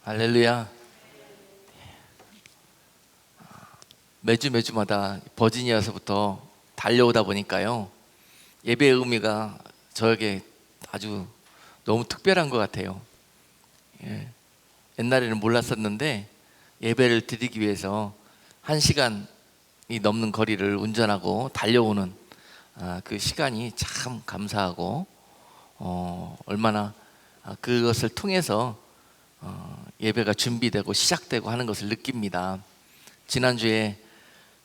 할렐루야. 매주마다 버지니아에서부터 달려오다 보니까요, 예배의 의미가 저에게 아주 너무 특별한 것 같아요. 옛날에는 몰랐었는데 예배를 드리기 위해서 1시간이 넘는 거리를 운전하고 달려오는 그 시간이 참 감사하고, 얼마나 그것을 통해서 예배가 준비되고 시작되고 하는 것을 느낍니다. 지난주에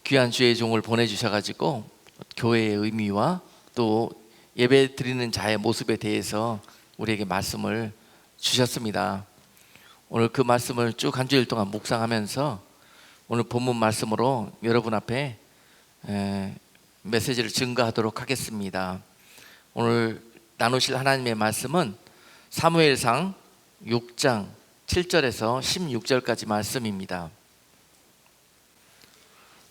귀한 주의 종을 보내주셔가지고 교회의 의미와 또 예배 드리는 자의 모습에 대해서 우리에게 말씀을 주셨습니다. 오늘 그 말씀을 쭉 한 주일 동안 묵상하면서 오늘 본문 말씀으로 여러분 앞에 메시지를 증거하도록 하겠습니다. 오늘 나누실 하나님의 말씀은 사무엘상 6장 7절에서 16절까지 말씀입니다.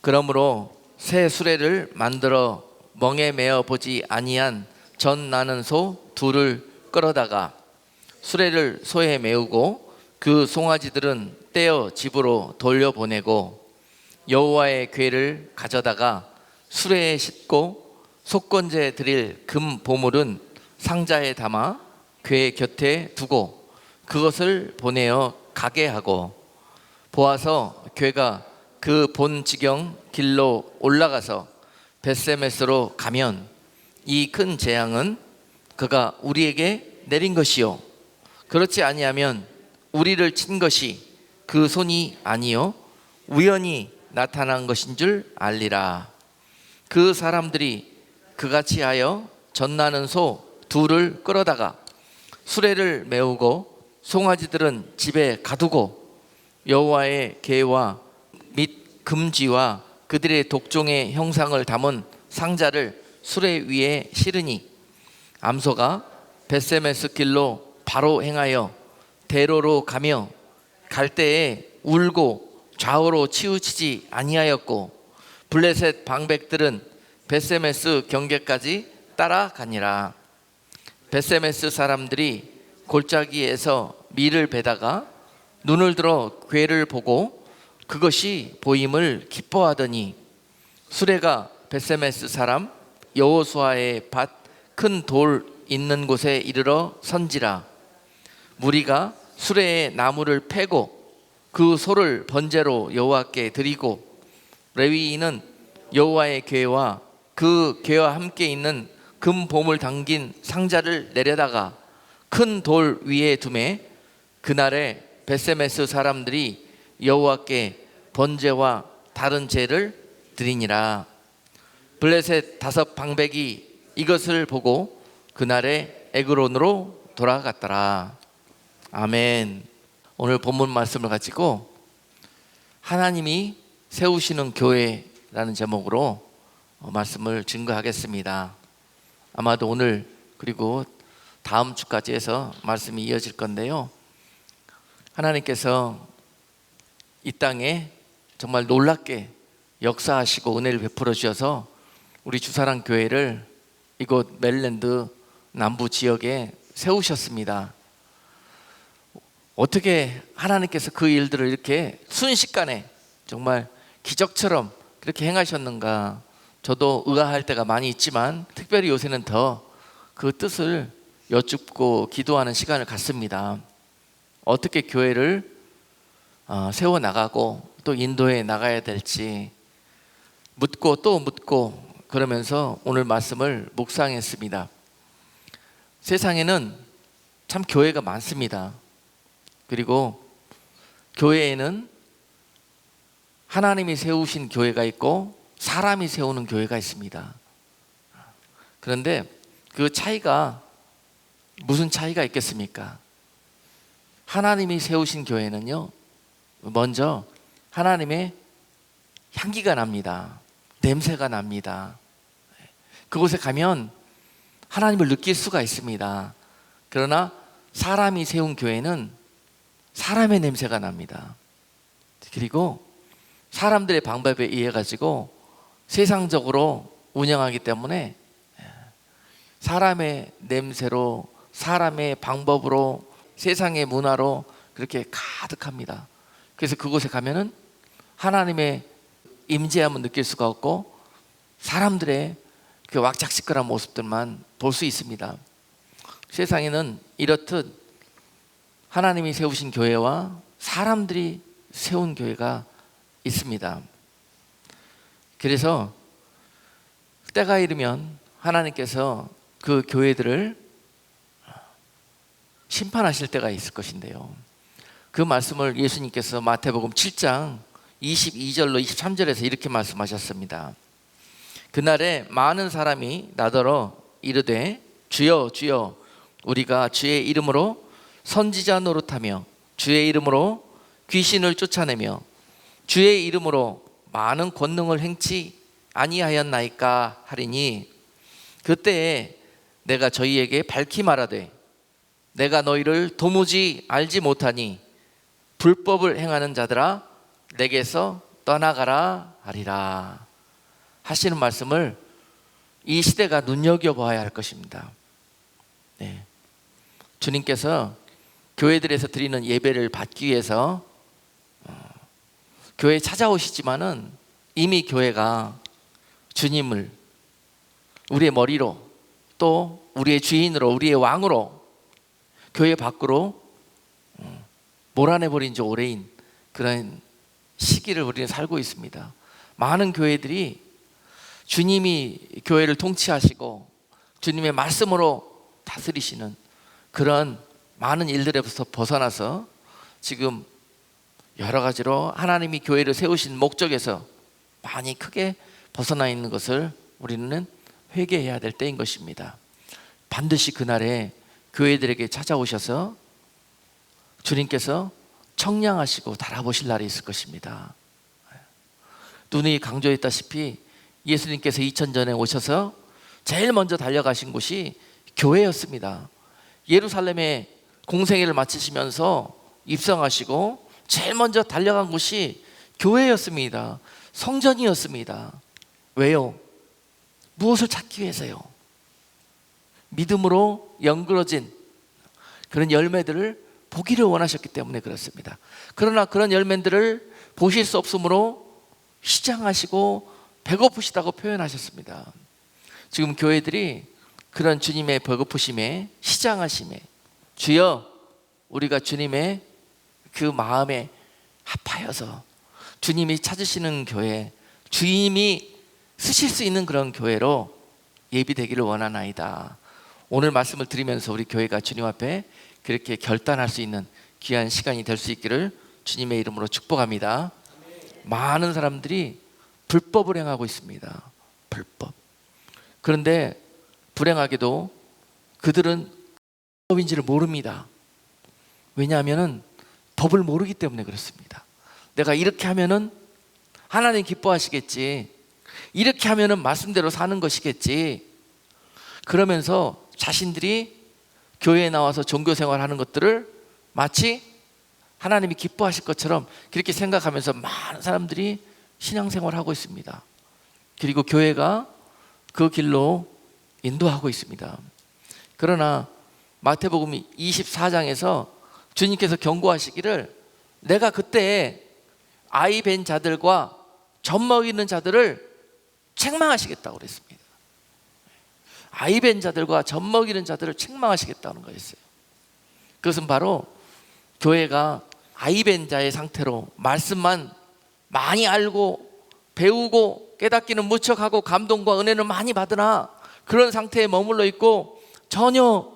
그러므로 새 수레를 만들어 멍에 매어 보지 아니한 전 나는 소 둘을 끌어다가 수레를 소에 메우고 그 송아지들은 떼어 집으로 돌려보내고 여호와의 궤를 가져다가 수레에 싣고 속건제 드릴 금 보물은 상자에 담아 궤 곁에 두고 그것을 보내어 가게 하고, 보아서 궤가 그 본 지경 길로 올라가서 벳세메스로 가면 이 큰 재앙은 그가 우리에게 내린 것이요 그렇지 아니하면 우리를 친 것이 그 손이 아니요 우연히 나타난 것인 줄 알리라. 그 사람들이 그같이 하여 젖나는 소 둘을 끌어다가 수레를 메우고 송아지들은 집에 가두고 여호와의 궤와 및 금쥐와 그들의 독종의 형상을 담은 상자를 수레 위에 실으니 암소가 벳세메스 길로 바로 행하여 대로로 가며 갈 때에 울고 좌우로 치우치지 아니하였고 블레셋 방백들은 벳세메스 경계까지 따라가니라. 벳세메스 사람들이 골짜기에서 밀을 베다가 눈을 들어 궤를 보고 그것이 보임을 기뻐하더니 수레가 벳세메스 사람 여호수아의 밭 큰 돌 있는 곳에 이르러 선지라. 무리가 수레에 나무를 패고 그 소를 번제로 여호와께 드리고 레위인은 여호와의 궤와 그 궤와 함께 있는 금 보물 담긴 상자를 내려다가 큰 돌 위에 두매 그날에 벳세메스 사람들이 여호와께 번제와 다른 제를 드리니라. 블레셋 5 방백이 이것을 보고 그날에 에그론으로 돌아갔더라. 아멘. 오늘 본문 말씀을 가지고 하나님이 세우시는 교회라는 제목으로 말씀을 증거하겠습니다. 아마도 오늘 그리고 다음 주까지 해서 말씀이 이어질 건데요, 하나님께서 이 땅에 정말 놀랍게 역사하시고 은혜를 베풀어 주셔서 우리 주사랑 교회를 이곳 메릴랜드 남부 지역에 세우셨습니다. 어떻게 하나님께서 그 일들을 이렇게 순식간에 정말 기적처럼 그렇게 행하셨는가, 저도 의아할 때가 많이 있지만 특별히 요새는 더 그 뜻을 여쭙고 기도하는 시간을 갖습니다. 어떻게 교회를 세워나가고 또 인도해 나가야 될지 묻고 또 묻고 그러면서 오늘 말씀을 묵상했습니다. 세상에는 참 교회가 많습니다. 그리고 교회에는 하나님이 세우신 교회가 있고 사람이 세우는 교회가 있습니다. 그런데 그 차이가 무슨 차이가 있겠습니까? 하나님이 세우신 교회는요, 먼저 하나님의 향기가 납니다. 냄새가 납니다. 그곳에 가면 하나님을 느낄 수가 있습니다. 그러나 사람이 세운 교회는 사람의 냄새가 납니다. 그리고 사람들의 방법에 의해 가지고 세상적으로 운영하기 때문에 사람의 냄새로, 사람의 방법으로, 세상의 문화로 그렇게 가득합니다. 그래서 그곳에 가면은 하나님의 임재함을 느낄 수가 없고 사람들의 그 왁작지껄한 모습들만 볼 수 있습니다. 세상에는 이렇듯 하나님이 세우신 교회와 사람들이 세운 교회가 있습니다. 그래서 때가 이르면 하나님께서 그 교회들을 심판하실 때가 있을 것인데요, 그 말씀을 예수님께서 마태복음 7장 22절로 23절에서 이렇게 말씀하셨습니다. 그날에 많은 사람이 나더러 이르되 주여 주여 우리가 주의 이름으로 선지자 노릇하며 주의 이름으로 귀신을 쫓아내며 주의 이름으로 많은 권능을 행치 아니하였나이까 하리니 그때에 내가 저희에게 밝히 말하되 내가 너희를 도무지 알지 못하니 불법을 행하는 자들아 내게서 떠나가라 하리라 하시는 말씀을 이 시대가 눈여겨봐야 할 것입니다. 네. 주님께서 교회들에서 드리는 예배를 받기 위해서 교회에 찾아오시지만은 이미 교회가 주님을 우리의 머리로 또 우리의 주인으로 우리의 왕으로 교회 밖으로 몰아내버린 지 오래인 그런 시기를 우리는 살고 있습니다. 많은 교회들이 주님이 교회를 통치하시고 주님의 말씀으로 다스리시는 그런 많은 일들에서 벗어나서 지금 여러 가지로 하나님이 교회를 세우신 목적에서 많이 크게 벗어나 있는 것을 우리는 회개해야 될 때인 것입니다. 반드시 그날에 교회들에게 찾아오셔서 주님께서 청량하시고 달아보실 날이 있을 것입니다. 누누이 강조했다시피 예수님께서 2000전에 오셔서 제일 먼저 달려가신 곳이 교회였습니다. 예루살렘에 공생애를 마치시면서 입성하시고 제일 먼저 달려간 곳이 교회였습니다. 성전이었습니다. 왜요? 무엇을 찾기 위해서요? 믿음으로 연그러진 그런 열매들을 보기를 원하셨기 때문에 그렇습니다. 그러나 그런 열매들을 보실 수 없으므로 시장하시고 배고프시다고 표현하셨습니다. 지금 교회들이 그런 주님의 배고프심에 시장하심에 주여 우리가 주님의 그 마음에 합하여서 주님이 찾으시는 교회, 주님이 쓰실 수 있는 그런 교회로 예비되기를 원하나이다. 오늘 말씀을 드리면서 우리 교회가 주님 앞에 그렇게 결단할 수 있는 귀한 시간이 될 수 있기를 주님의 이름으로 축복합니다. 많은 사람들이 불법을 행하고 있습니다. 불법. 그런데 불행하게도 그들은 법인지를 모릅니다. 왜냐하면 법을 모르기 때문에 그렇습니다. 내가 이렇게 하면은 하나님 기뻐하시겠지, 이렇게 하면은 말씀대로 사는 것이겠지, 그러면서 자신들이 교회에 나와서 종교생활하는 것들을 마치 하나님이 기뻐하실 것처럼 그렇게 생각하면서 많은 사람들이 신앙생활하고 있습니다. 그리고 교회가 그 길로 인도하고 있습니다. 그러나 마태복음 24장에서 주님께서 경고하시기를 내가 그때 아이 벤 자들과 젖 먹이는 자들을 책망하시겠다고 그랬습니다. 아이 벤 자들과 젖 먹이는 자들을 책망하시겠다는 거였어요. 그것은 바로 교회가 아이 벤 자의 상태로 말씀만 많이 알고 배우고 깨닫기는 무척하고 감동과 은혜는 많이 받으나 그런 상태에 머물러 있고 전혀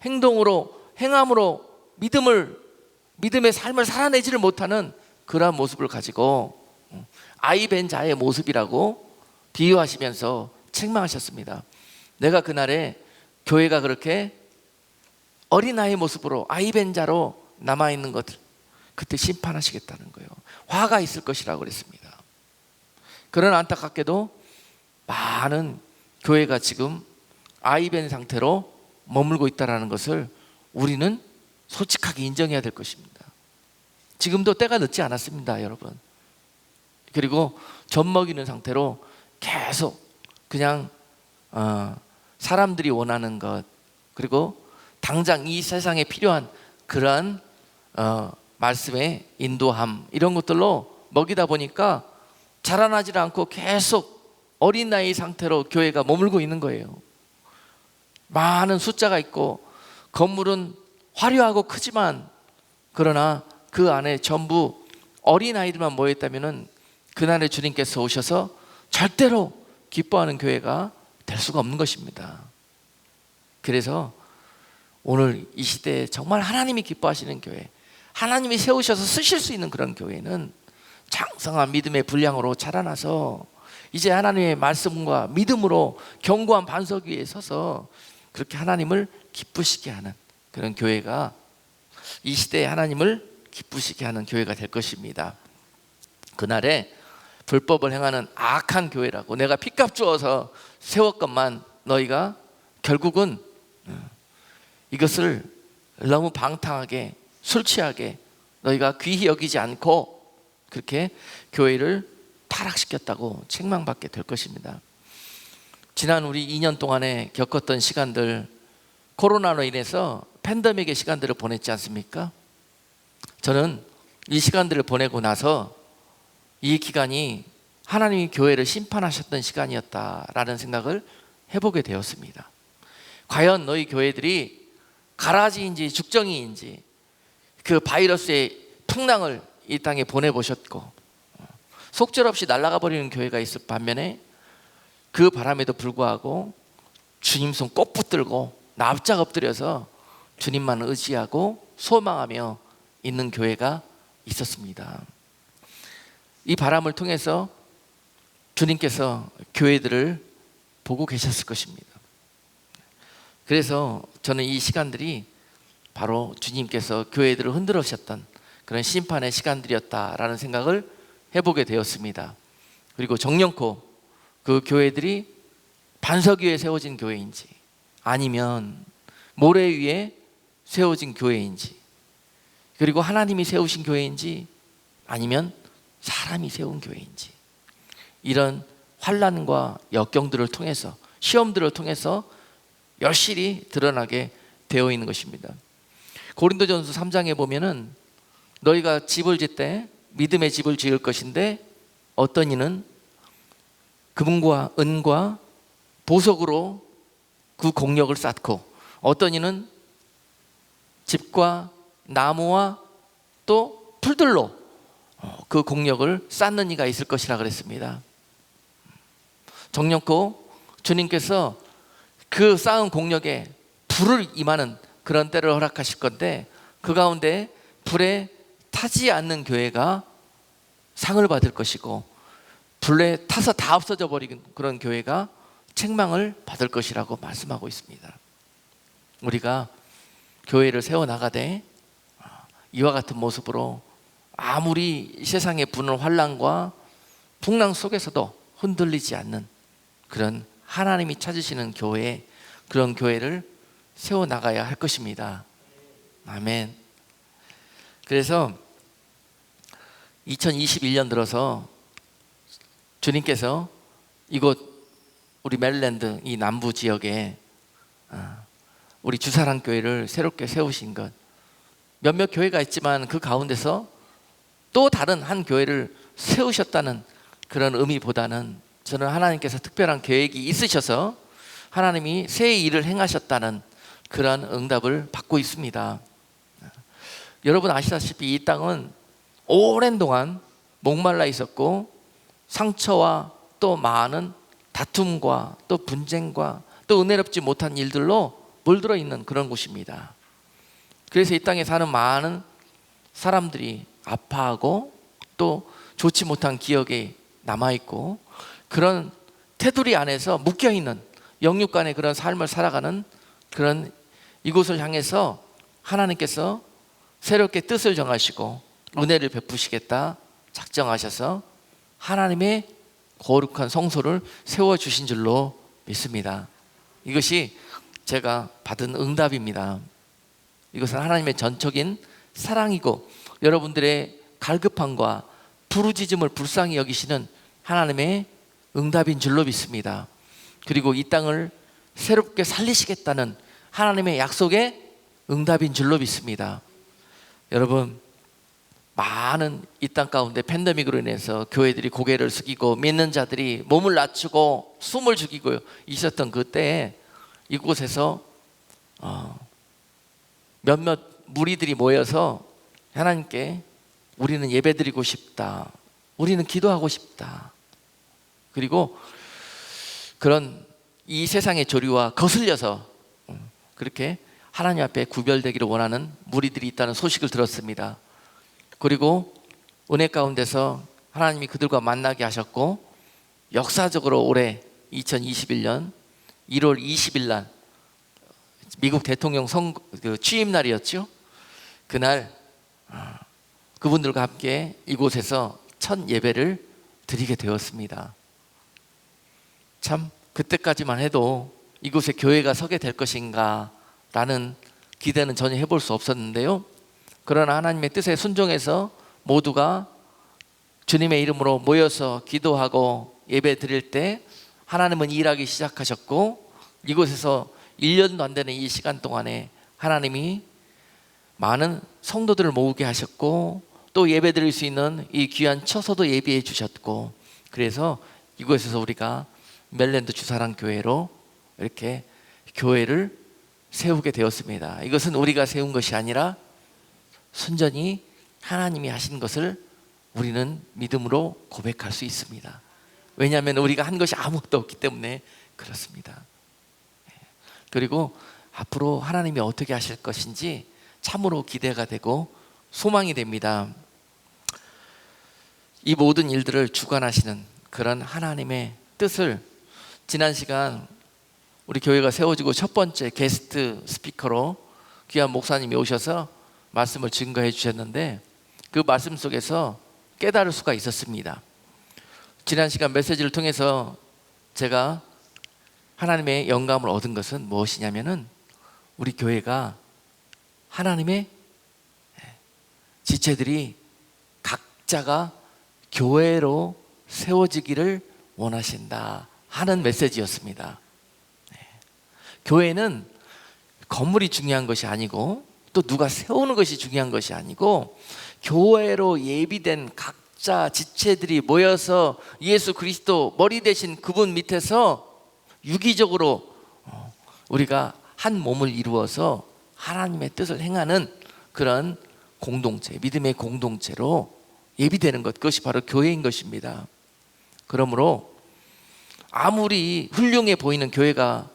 행동으로 행함으로 믿음의 삶을 살아내지를 못하는 그러한 모습을 가지고 아이 벤 자의 모습이라고 비유하시면서 책망하셨습니다. 내가 그날에 교회가 그렇게 어린아이의 모습으로 아이 벤 자로 남아있는 것들 그때 심판하시겠다는 거예요. 화가 있을 것이라고 그랬습니다. 그러나 안타깝게도 많은 교회가 지금 아이 벤 상태로 머물고 있다는 것을 우리는 솔직하게 인정해야 될 것입니다. 지금도 때가 늦지 않았습니다, 여러분. 그리고 젖 먹이는 상태로 계속 그냥 사람들이 원하는 것, 그리고 당장 이 세상에 필요한 그러한 말씀의 인도함 이런 것들로 먹이다 보니까 자라나질 않고 계속 어린 나이 상태로 교회가 머물고 있는 거예요. 많은 숫자가 있고 건물은 화려하고 크지만 그러나 그 안에 전부 어린 아이들만 모여있다면 그날에 주님께서 오셔서 절대로 기뻐하는 교회가 될 수가 없는 것입니다. 그래서 오늘 이 시대에 정말 하나님이 기뻐하시는 교회, 하나님이 세우셔서 쓰실 수 있는 그런 교회는 장성한 믿음의 분량으로 자라나서 이제 하나님의 말씀과 믿음으로 견고한 반석 위에 서서 그렇게 하나님을 기쁘시게 하는 그런 교회가 이 시대에 하나님을 기쁘시게 하는 교회가 될 것입니다. 그날에 불법을 행하는 악한 교회라고 내가 핏값 주어서 세웠건만 너희가 결국은 이것을 너무 방탕하게 술 취하게 너희가 귀히 여기지 않고 그렇게 교회를 타락시켰다고 책망받게 될 것입니다. 지난 우리 2년 동안에 겪었던 시간들, 코로나로 인해서 팬데믹의 시간들을 보냈지 않습니까? 저는 이 시간들을 보내고 나서 이 기간이 하나님이 교회를 심판하셨던 시간이었다라는 생각을 해보게 되었습니다. 과연 너희 교회들이 가라지인지 죽정이인지 그 바이러스의 풍랑을 이 땅에 보내보셨고 속절없이 날아가 버리는 교회가 있을 반면에 그 바람에도 불구하고 주님 손 꼭 붙들고 납작 엎드려서 주님만 의지하고 소망하며 있는 교회가 있었습니다. 이 바람을 통해서 주님께서 교회들을 보고 계셨을 것입니다. 그래서 저는 이 시간들이 바로 주님께서 교회들을 흔들으셨던 그런 심판의 시간들이었다라는 생각을 해보게 되었습니다. 그리고 정령코 그 교회들이 반석 위에 세워진 교회인지 아니면 모래 위에 세워진 교회인지 그리고 하나님이 세우신 교회인지 아니면 사람이 세운 교회인지 이런 환난과 역경들을 통해서 시험들을 통해서 여실히 드러나게 되어 있는 것입니다. 고린도전서 3장에 보면은 너희가 집을 짓되 믿음의 집을 지을 것인데 어떤 이는 금과 은과 보석으로 그 공력을 쌓고 어떤 이는 집과 나무와 또 풀들로 그 공력을 쌓는 이가 있을 것이라 그랬습니다. 정령코 주님께서 그 쌓은 공력에 불을 임하는 그런 때를 허락하실 건데 그 가운데 불에 타지 않는 교회가 상을 받을 것이고 불에 타서 다 없어져 버린 그런 교회가 책망을 받을 것이라고 말씀하고 있습니다. 우리가 교회를 세워나가되 이와 같은 모습으로 아무리 세상에 부는 환난과 풍랑 속에서도 흔들리지 않는 그런 하나님이 찾으시는 교회, 그런 교회를 세워나가야 할 것입니다. 아멘. 그래서 2021년 들어서 주님께서 이곳 우리 메릴랜드 이 남부 지역에 우리 주사랑 교회를 새롭게 세우신 것, 몇몇 교회가 있지만 그 가운데서 또 다른 한 교회를 세우셨다는 그런 의미보다는 저는 하나님께서 특별한 계획이 있으셔서 하나님이 새 일을 행하셨다는 그런 응답을 받고 있습니다. 여러분 아시다시피 이 땅은 오랜 동안 목말라 있었고 상처와 또 많은 다툼과 또 분쟁과 또 은혜롭지 못한 일들로 물들어 있는 그런 곳입니다. 그래서 이 땅에 사는 많은 사람들이 아파하고 또 좋지 못한 기억에 남아있고 그런 테두리 안에서 묶여있는 영육 간의 그런 삶을 살아가는 그런 이곳을 향해서 하나님께서 새롭게 뜻을 정하시고 은혜를 베푸시겠다 작정하셔서 하나님의 거룩한 성소를 세워주신 줄로 믿습니다. 이것이 제가 받은 응답입니다. 이것은 하나님의 전적인 사랑이고 여러분들의 갈급함과 부르짖음을 불쌍히 여기시는 하나님의 응답인 줄로 믿습니다. 그리고 이 땅을 새롭게 살리시겠다는 하나님의 약속의 응답인 줄로 믿습니다. 여러분, 많은 이 땅 가운데 팬데믹으로 인해서 교회들이 고개를 숙이고 믿는 자들이 몸을 낮추고 숨을 죽이고 있었던 그때에 이곳에서 몇몇 무리들이 모여서 하나님께 우리는 예배드리고 싶다, 우리는 기도하고 싶다, 그리고 그런 이 세상의 조류와 거슬려서 그렇게 하나님 앞에 구별되기를 원하는 무리들이 있다는 소식을 들었습니다. 그리고 은혜 가운데서 하나님이 그들과 만나게 하셨고, 역사적으로 올해 2021년 1월 20일 날 미국 대통령 취임 날이었죠. 그날 그분들과 함께 이곳에서 첫 예배를 드리게 되었습니다. 참 그때까지만 해도 이곳에 교회가 서게 될 것인가 라는 기대는 전혀 해볼 수 없었는데요. 그러나 하나님의 뜻에 순종해서 모두가 주님의 이름으로 모여서 기도하고 예배 드릴 때 하나님은 일하기 시작하셨고, 이곳에서 1년도 안 되는 이 시간 동안에 하나님이 많은 성도들을 모으게 하셨고, 또 예배 드릴 수 있는 이 귀한 처소도 예비해 주셨고, 그래서 이곳에서 우리가 멜랜드 주사랑교회로 이렇게 교회를 세우게 되었습니다. 이것은 우리가 세운 것이 아니라 순전히 하나님이 하신 것을 우리는 믿음으로 고백할 수 있습니다. 왜냐하면 우리가 한 것이 아무것도 없기 때문에 그렇습니다. 그리고 앞으로 하나님이 어떻게 하실 것인지 참으로 기대가 되고 소망이 됩니다. 이 모든 일들을 주관하시는 그런 하나님의 뜻을 지난 시간 우리 교회가 세워지고 첫 번째 게스트 스피커로 귀한 목사님이 오셔서 말씀을 증거해 주셨는데, 그 말씀 속에서 깨달을 수가 있었습니다. 지난 시간 메시지를 통해서 제가 하나님의 영감을 얻은 것은 무엇이냐면은, 우리 교회가 하나님의 지체들이 각자가 교회로 세워지기를 원하신다 하는 메시지였습니다. 교회는 건물이 중요한 것이 아니고, 또 누가 세우는 것이 중요한 것이 아니고, 교회로 예비된 각자 지체들이 모여서 예수 그리스도 머리 대신 그분 밑에서 유기적으로 우리가 한 몸을 이루어서 하나님의 뜻을 행하는 그런 공동체, 믿음의 공동체로 예비되는 것, 그것이 바로 교회인 것입니다. 그러므로 아무리 훌륭해 보이는 교회가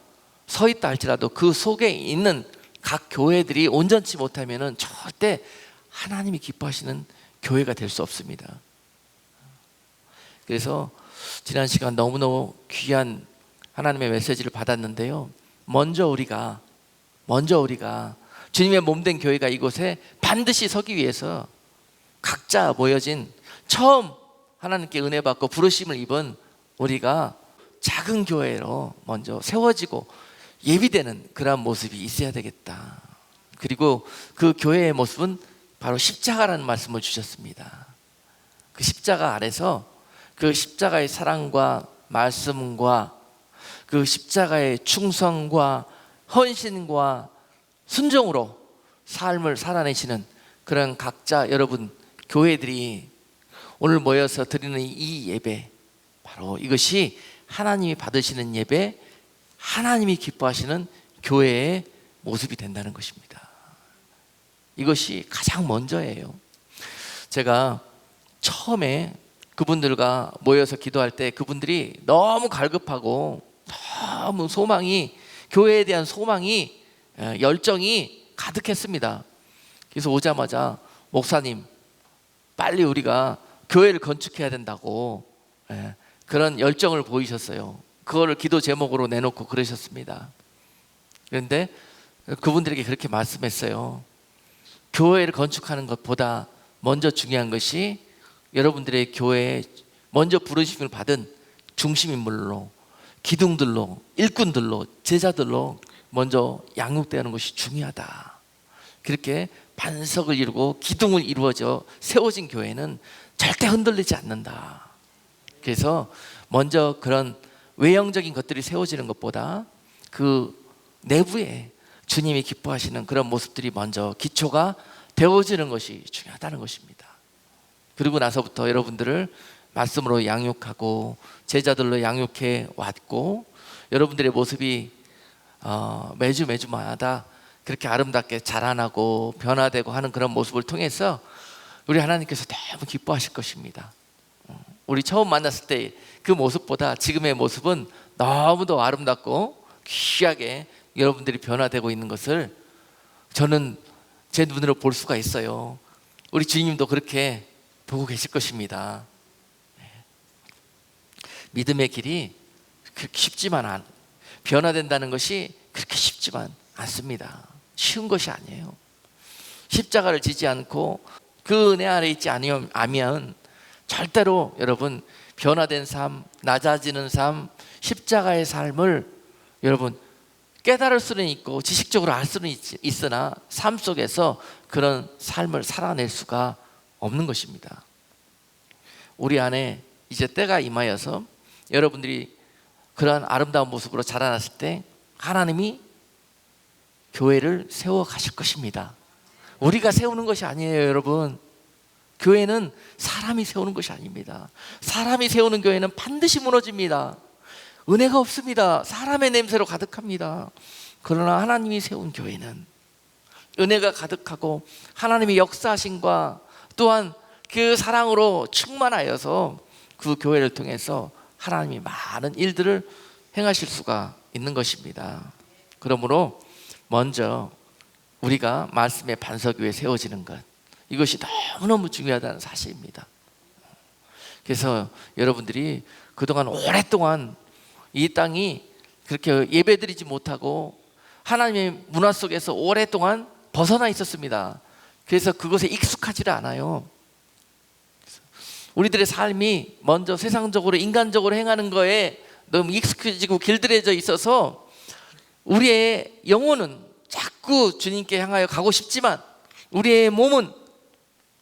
서 있다 할지라도 그 속에 있는 각 교회들이 온전치 못하면 절대 하나님이 기뻐하시는 교회가 될 수 없습니다. 그래서 지난 시간 너무너무 귀한 하나님의 메시지를 받았는데요, 먼저 우리가 주님의 몸된 교회가 이곳에 반드시 서기 위해서 각자 모여진 처음 하나님께 은혜 받고 부르심을 입은 우리가 작은 교회로 먼저 세워지고 예비되는 그런 모습이 있어야 되겠다. 그리고 그 교회의 모습은 바로 십자가라는 말씀을 주셨습니다. 그 십자가 아래서 그 십자가의 사랑과 말씀과 그 십자가의 충성과 헌신과 순종으로 삶을 살아내시는 그런 각자 여러분 교회들이 오늘 모여서 드리는 이 예배, 바로 이것이 하나님이 받으시는 예배, 하나님이 기뻐하시는 교회의 모습이 된다는 것입니다. 이것이 가장 먼저예요. 제가 처음에 그분들과 모여서 기도할 때 그분들이 너무 갈급하고 너무 소망이, 교회에 대한 소망이, 열정이 가득했습니다. 그래서 오자마자 목사님, 빨리 우리가 교회를 건축해야 된다고 그런 열정을 보이셨어요. 그거를 기도 제목으로 내놓고 그러셨습니다. 그런데 그분들에게 그렇게 말씀했어요. 교회를 건축하는 것보다 먼저 중요한 것이 여러분들의 교회에 먼저 부르심을 받은 중심인물로, 기둥들로, 일꾼들로, 제자들로 먼저 양육되는 것이 중요하다. 그렇게 반석을 이루고 기둥을 이루어져 세워진 교회는 절대 흔들리지 않는다. 그래서 먼저 그런 외형적인 것들이 세워지는 것보다 그 내부에 주님이 기뻐하시는 그런 모습들이 먼저 기초가 되어지는 것이 중요하다는 것입니다. 그리고 나서부터 여러분들을 말씀으로 양육하고 제자들로 양육해 왔고, 여러분들의 모습이 매주마다 그렇게 아름답게 자라나고 변화되고 하는 그런 모습을 통해서 우리 하나님께서 너무 기뻐하실 것입니다. 우리 처음 만났을 때 그 모습보다 지금의 모습은 너무도 아름답고 귀하게 여러분들이 변화되고 있는 것을 저는 제 눈으로 볼 수가 있어요. 우리 주님도 그렇게 보고 계실 것입니다. 믿음의 길이 그렇게 쉽지만 변화된다는 것이 그렇게 쉽지만 않습니다. 쉬운 것이 아니에요. 십자가를 지지 않고 그 은혜 아래 있지 아니하면 절대로 여러분 변화된 삶, 낮아지는 삶, 십자가의 삶을 여러분 깨달을 수는 있고 지식적으로 알 수는 있으나 삶 속에서 그런 삶을 살아낼 수가 없는 것입니다. 우리 안에 이제 때가 임하여서 여러분들이 그러한 아름다운 모습으로 자라났을 때 하나님이 교회를 세워 가실 것입니다. 우리가 세우는 것이 아니에요, 여러분. 교회는 사람이 세우는 것이 아닙니다. 사람이 세우는 교회는 반드시 무너집니다. 은혜가 없습니다. 사람의 냄새로 가득합니다. 그러나 하나님이 세운 교회는 은혜가 가득하고 하나님의 역사하심과 또한 그 사랑으로 충만하여서 그 교회를 통해서 하나님이 많은 일들을 행하실 수가 있는 것입니다. 그러므로 먼저 우리가 말씀의 반석 위에 세워지는 것, 이것이 너무너무 중요하다는 사실입니다. 그래서 여러분들이 그동안 오랫동안 이 땅이 그렇게 예배드리지 못하고 하나님의 문화 속에서 오랫동안 벗어나 있었습니다. 그래서 그것에 익숙하지를 않아요. 우리들의 삶이 먼저 세상적으로 인간적으로 행하는 거에 너무 익숙해지고 길들여져 있어서 우리의 영혼은 자꾸 주님께 향하여 가고 싶지만 우리의 몸은,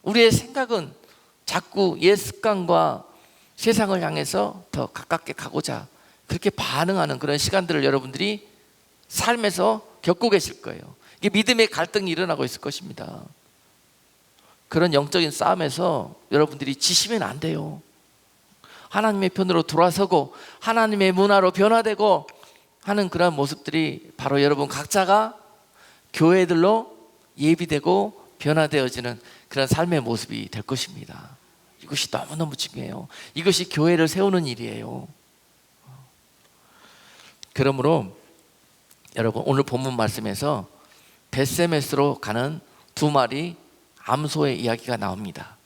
우리의 생각은 자꾸 옛 습관과 세상을 향해서 더 가깝게 가고자 그렇게 반응하는 그런 시간들을 여러분들이 삶에서 겪고 계실 거예요. 이게 믿음의 갈등이 일어나고 있을 것입니다. 그런 영적인 싸움에서 여러분들이 지시면 안 돼요. 하나님의 편으로 돌아서고 하나님의 문화로 변화되고 하는 그런 모습들이 바로 여러분 각자가 교회들로 예비되고 변화되어지는 그런 삶의 모습이 될 것입니다. 이것이 너무너무 중요해요. 이것이 교회를 세우는 일이에요. 그러므로 여러분 오늘 본문 말씀에서 벳세메스로 가는 두 마리 암소의 이야기가 나옵니다.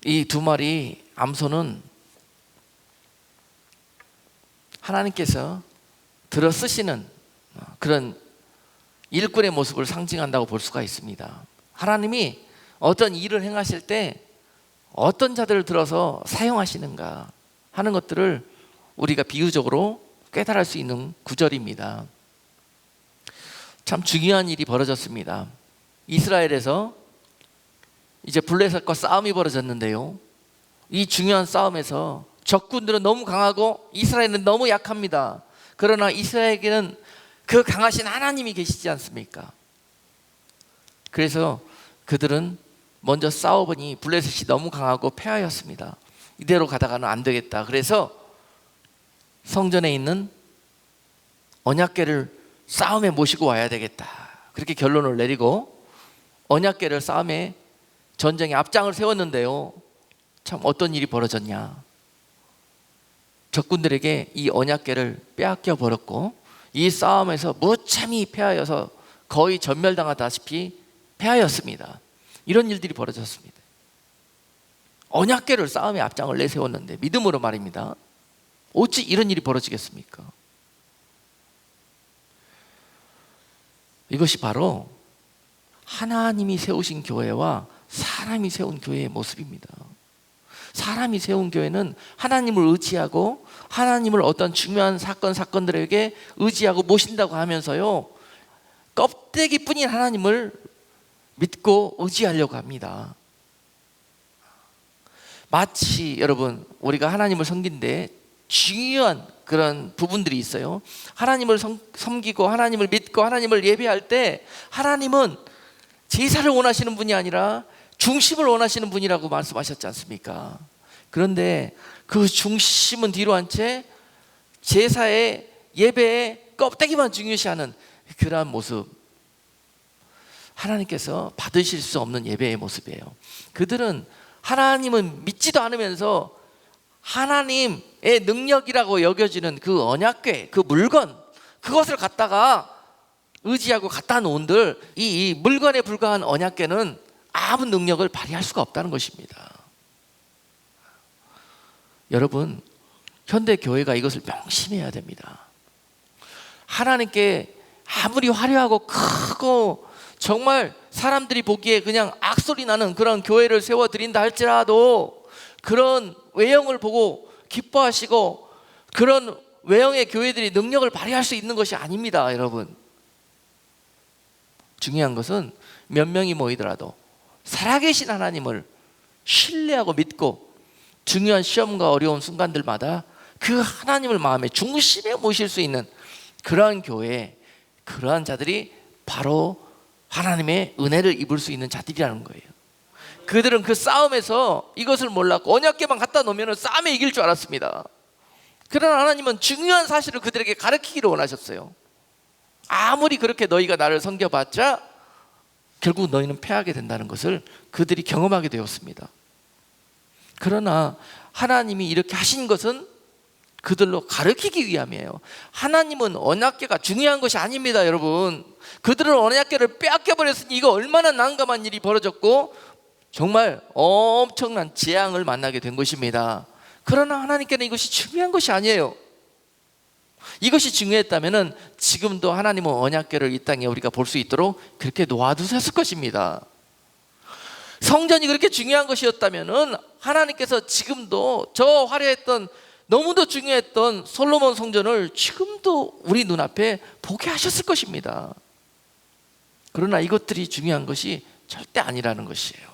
이 두 마리 암소는 하나님께서 들어 쓰시는 그런 일꾼의 모습을 상징한다고 볼 수가 있습니다. 하나님이 어떤 일을 행하실 때 어떤 자들을 들어서 사용하시는가 하는 것들을 우리가 비유적으로 깨달을 수 있는 구절입니다. 참 중요한 일이 벌어졌습니다. 이스라엘에서 이제 블레셋과 싸움이 벌어졌는데요, 이 중요한 싸움에서 적군들은 너무 강하고 이스라엘은 너무 약합니다. 그러나 이스라엘에게는 그 강하신 하나님이 계시지 않습니까? 그래서 그들은 먼저 싸워보니 블레셋이 너무 강하고 패하였습니다. 이대로 가다가는 안 되겠다. 그래서 성전에 있는 언약궤를 싸움에 모시고 와야 되겠다. 그렇게 결론을 내리고 언약궤를 싸움에 전쟁의 앞장을 세웠는데요, 참 어떤 일이 벌어졌냐. 적군들에게 이 언약궤를 빼앗겨 버렸고 이 싸움에서 무참히 패하여서 거의 전멸당하다시피 패하였습니다. 이런 일들이 벌어졌습니다. 언약궤를 싸움의 앞장을 내세웠는데 믿음으로 말입니다. 어찌 이런 일이 벌어지겠습니까? 이것이 바로 하나님이 세우신 교회와 사람이 세운 교회의 모습입니다. 사람이 세운 교회는 하나님을 의지하고 하나님을 어떤 중요한 사건들에게 의지하고 모신다고 하면서요, 껍데기뿐인 하나님을 믿고 의지하려고 합니다. 마치 여러분 우리가 하나님을 섬긴데 중요한 그런 부분들이 있어요. 하나님을 섬기고 하나님을 믿고 하나님을 예배할 때 하나님은 제사를 원하시는 분이 아니라 중심을 원하시는 분이라고 말씀하셨지 않습니까? 그런데 그 중심은 뒤로 한 채 제사의 예배의 껍데기만 중요시하는 그러한 모습, 하나님께서 받으실 수 없는 예배의 모습이에요. 그들은 하나님은 믿지도 않으면서 하나님의 능력이라고 여겨지는 그 언약궤, 그 물건, 그것을 갖다가 의지하고 갖다 놓은들 이 물건에 불과한 언약궤는 아무 능력을 발휘할 수가 없다는 것입니다. 여러분, 현대 교회가 이것을 명심해야 됩니다. 하나님께 아무리 화려하고 크고 정말 사람들이 보기에 그냥 악소리 나는 그런 교회를 세워드린다 할지라도 그런 외형을 보고 기뻐하시고 그런 외형의 교회들이 능력을 발휘할 수 있는 것이 아닙니다. 여러분, 중요한 것은 몇 명이 모이더라도 살아계신 하나님을 신뢰하고 믿고 중요한 시험과 어려운 순간들마다 그 하나님을 마음의 중심에 모실 수 있는 그러한 교회, 그러한 자들이 바로 하나님의 은혜를 입을 수 있는 자들이라는 거예요. 그들은 그 싸움에서 이것을 몰랐고 언약궤만 갖다 놓으면 싸움에 이길 줄 알았습니다. 그러나 하나님은 중요한 사실을 그들에게 가르치기를 원하셨어요. 아무리 그렇게 너희가 나를 섬겨봤자 결국 너희는 패하게 된다는 것을 그들이 경험하게 되었습니다. 그러나 하나님이 이렇게 하신 것은 그들로 가르치기 위함이에요. 하나님은 언약궤가 중요한 것이 아닙니다. 여러분, 그들은 언약궤를 빼앗겨 버렸으니 이거 얼마나 난감한 일이 벌어졌고 정말 엄청난 재앙을 만나게 된 것입니다. 그러나 하나님께는 이것이 중요한 것이 아니에요. 이것이 중요했다면 지금도 하나님은 언약궤를 이 땅에 우리가 볼 수 있도록 그렇게 놓아두셨을 것입니다. 성전이 그렇게 중요한 것이었다면 하나님께서 지금도 저 화려했던 너무도 중요했던 솔로몬 성전을 지금도 우리 눈앞에 보게 하셨을 것입니다. 그러나 이것들이 중요한 것이 절대 아니라는 것이에요.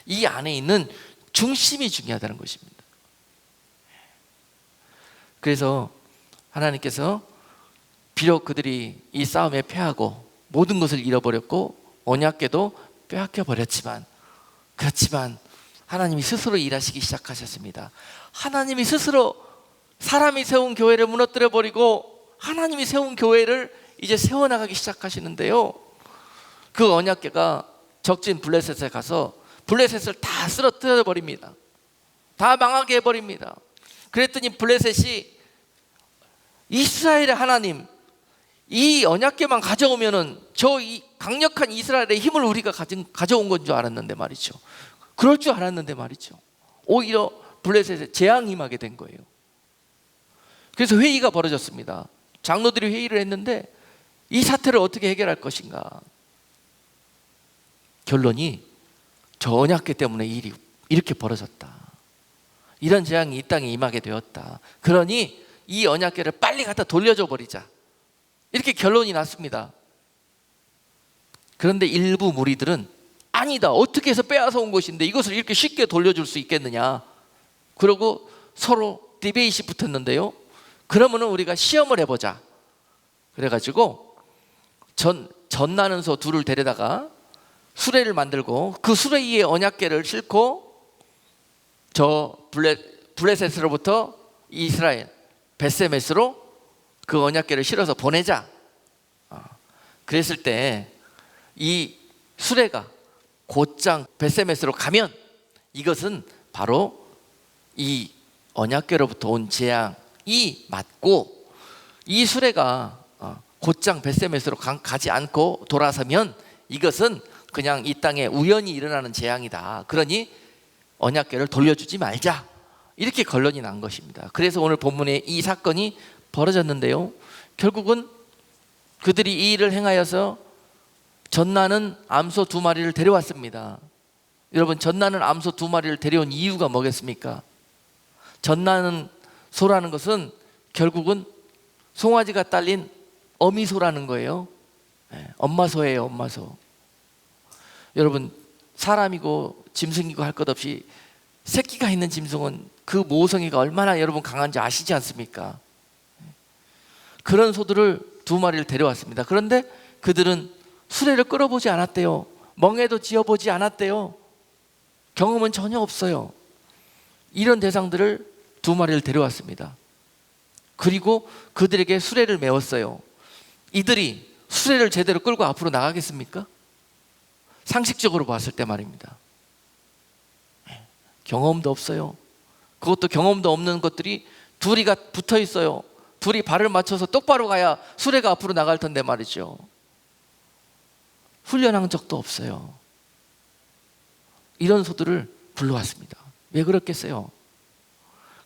이 안에 있는 중심이 중요하다는 것입니다. 그래서 하나님께서 비록 그들이 이 싸움에 패하고 모든 것을 잃어버렸고 언약궤도 빼앗겨 버렸지만, 그렇지만 하나님이 스스로 일하시기 시작하셨습니다. 하나님이 스스로 사람이 세운 교회를 무너뜨려 버리고 하나님이 세운 교회를 이제 세워나가기 시작하시는데요, 그 언약궤가 적진 블레셋에 가서 블레셋을 다 쓰러뜨려 버립니다. 다 망하게 해버립니다. 그랬더니 블레셋이 이스라엘의 하나님, 이 언약궤만 가져오면은 저 이 강력한 이스라엘의 힘을 우리가 가져온 건 줄 알았는데 말이죠. 그럴 줄 알았는데 말이죠. 오히려 블레셋에 재앙이 임하게 된 거예요. 그래서 회의가 벌어졌습니다. 장로들이 회의를 했는데 이 사태를 어떻게 해결할 것인가. 결론이 저 언약궤 때문에 일이 이렇게 벌어졌다. 이런 재앙이 이 땅에 임하게 되었다. 그러니 이 언약궤를 빨리 갖다 돌려줘 버리자. 이렇게 결론이 났습니다. 그런데 일부 무리들은 아니다, 어떻게 해서 빼앗아 온 것인데 이것을 이렇게 쉽게 돌려줄 수 있겠느냐. 그러고 서로 디베이트이 붙었는데요, 그러면은 우리가 시험을 해보자. 그래가지고 전나는 소 둘을 데려다가 수레를 만들고 그 수레 위에 언약궤를 싣고 저 블레셋으로부터 이스라엘 벳세메스로 그 언약궤를 실어서 보내자. 그랬을 때 이 수레가 곧장 벳세메스로 가면 이것은 바로 이 언약궤로부터 온 재앙이 맞고, 이 수레가 곧장 벳세메스로 가지 않고 돌아서면 이것은 그냥 이 땅에 우연히 일어나는 재앙이다. 그러니 언약궤를 돌려주지 말자. 이렇게 결론이 난 것입니다. 그래서 오늘 본문에 이 사건이 벌어졌는데요, 결국은 그들이 이 일을 행하여서 전나는 암소 2마리를 데려왔습니다. 여러분, 전나는 암소 2마리를 데려온 이유가 뭐겠습니까? 전나는 소라는 것은 결국은 송아지가 딸린 어미소라는 거예요. 엄마소예요, 엄마소. 여러분, 사람이고 짐승이고 할 것 없이 새끼가 있는 짐승은 그 모성애가 얼마나 여러분 강한지 아시지 않습니까? 그런 소들을 2마리를 데려왔습니다. 그런데 그들은 수레를 끌어보지 않았대요. 멍에도 지어보지 않았대요. 경험은 전혀 없어요. 이런 대상들을 2마리를 데려왔습니다. 그리고 그들에게 수레를 메웠어요. 이들이 수레를 제대로 끌고 앞으로 나가겠습니까? 상식적으로 봤을 때 말입니다. 경험도 없어요. 그것도 경험도 없는 것들이 둘이가 붙어 있어요. 둘이 발을 맞춰서 똑바로 가야 수레가 앞으로 나갈 텐데 말이죠. 훈련한 적도 없어요. 이런 소들을 불러왔습니다. 왜 그렇겠어요?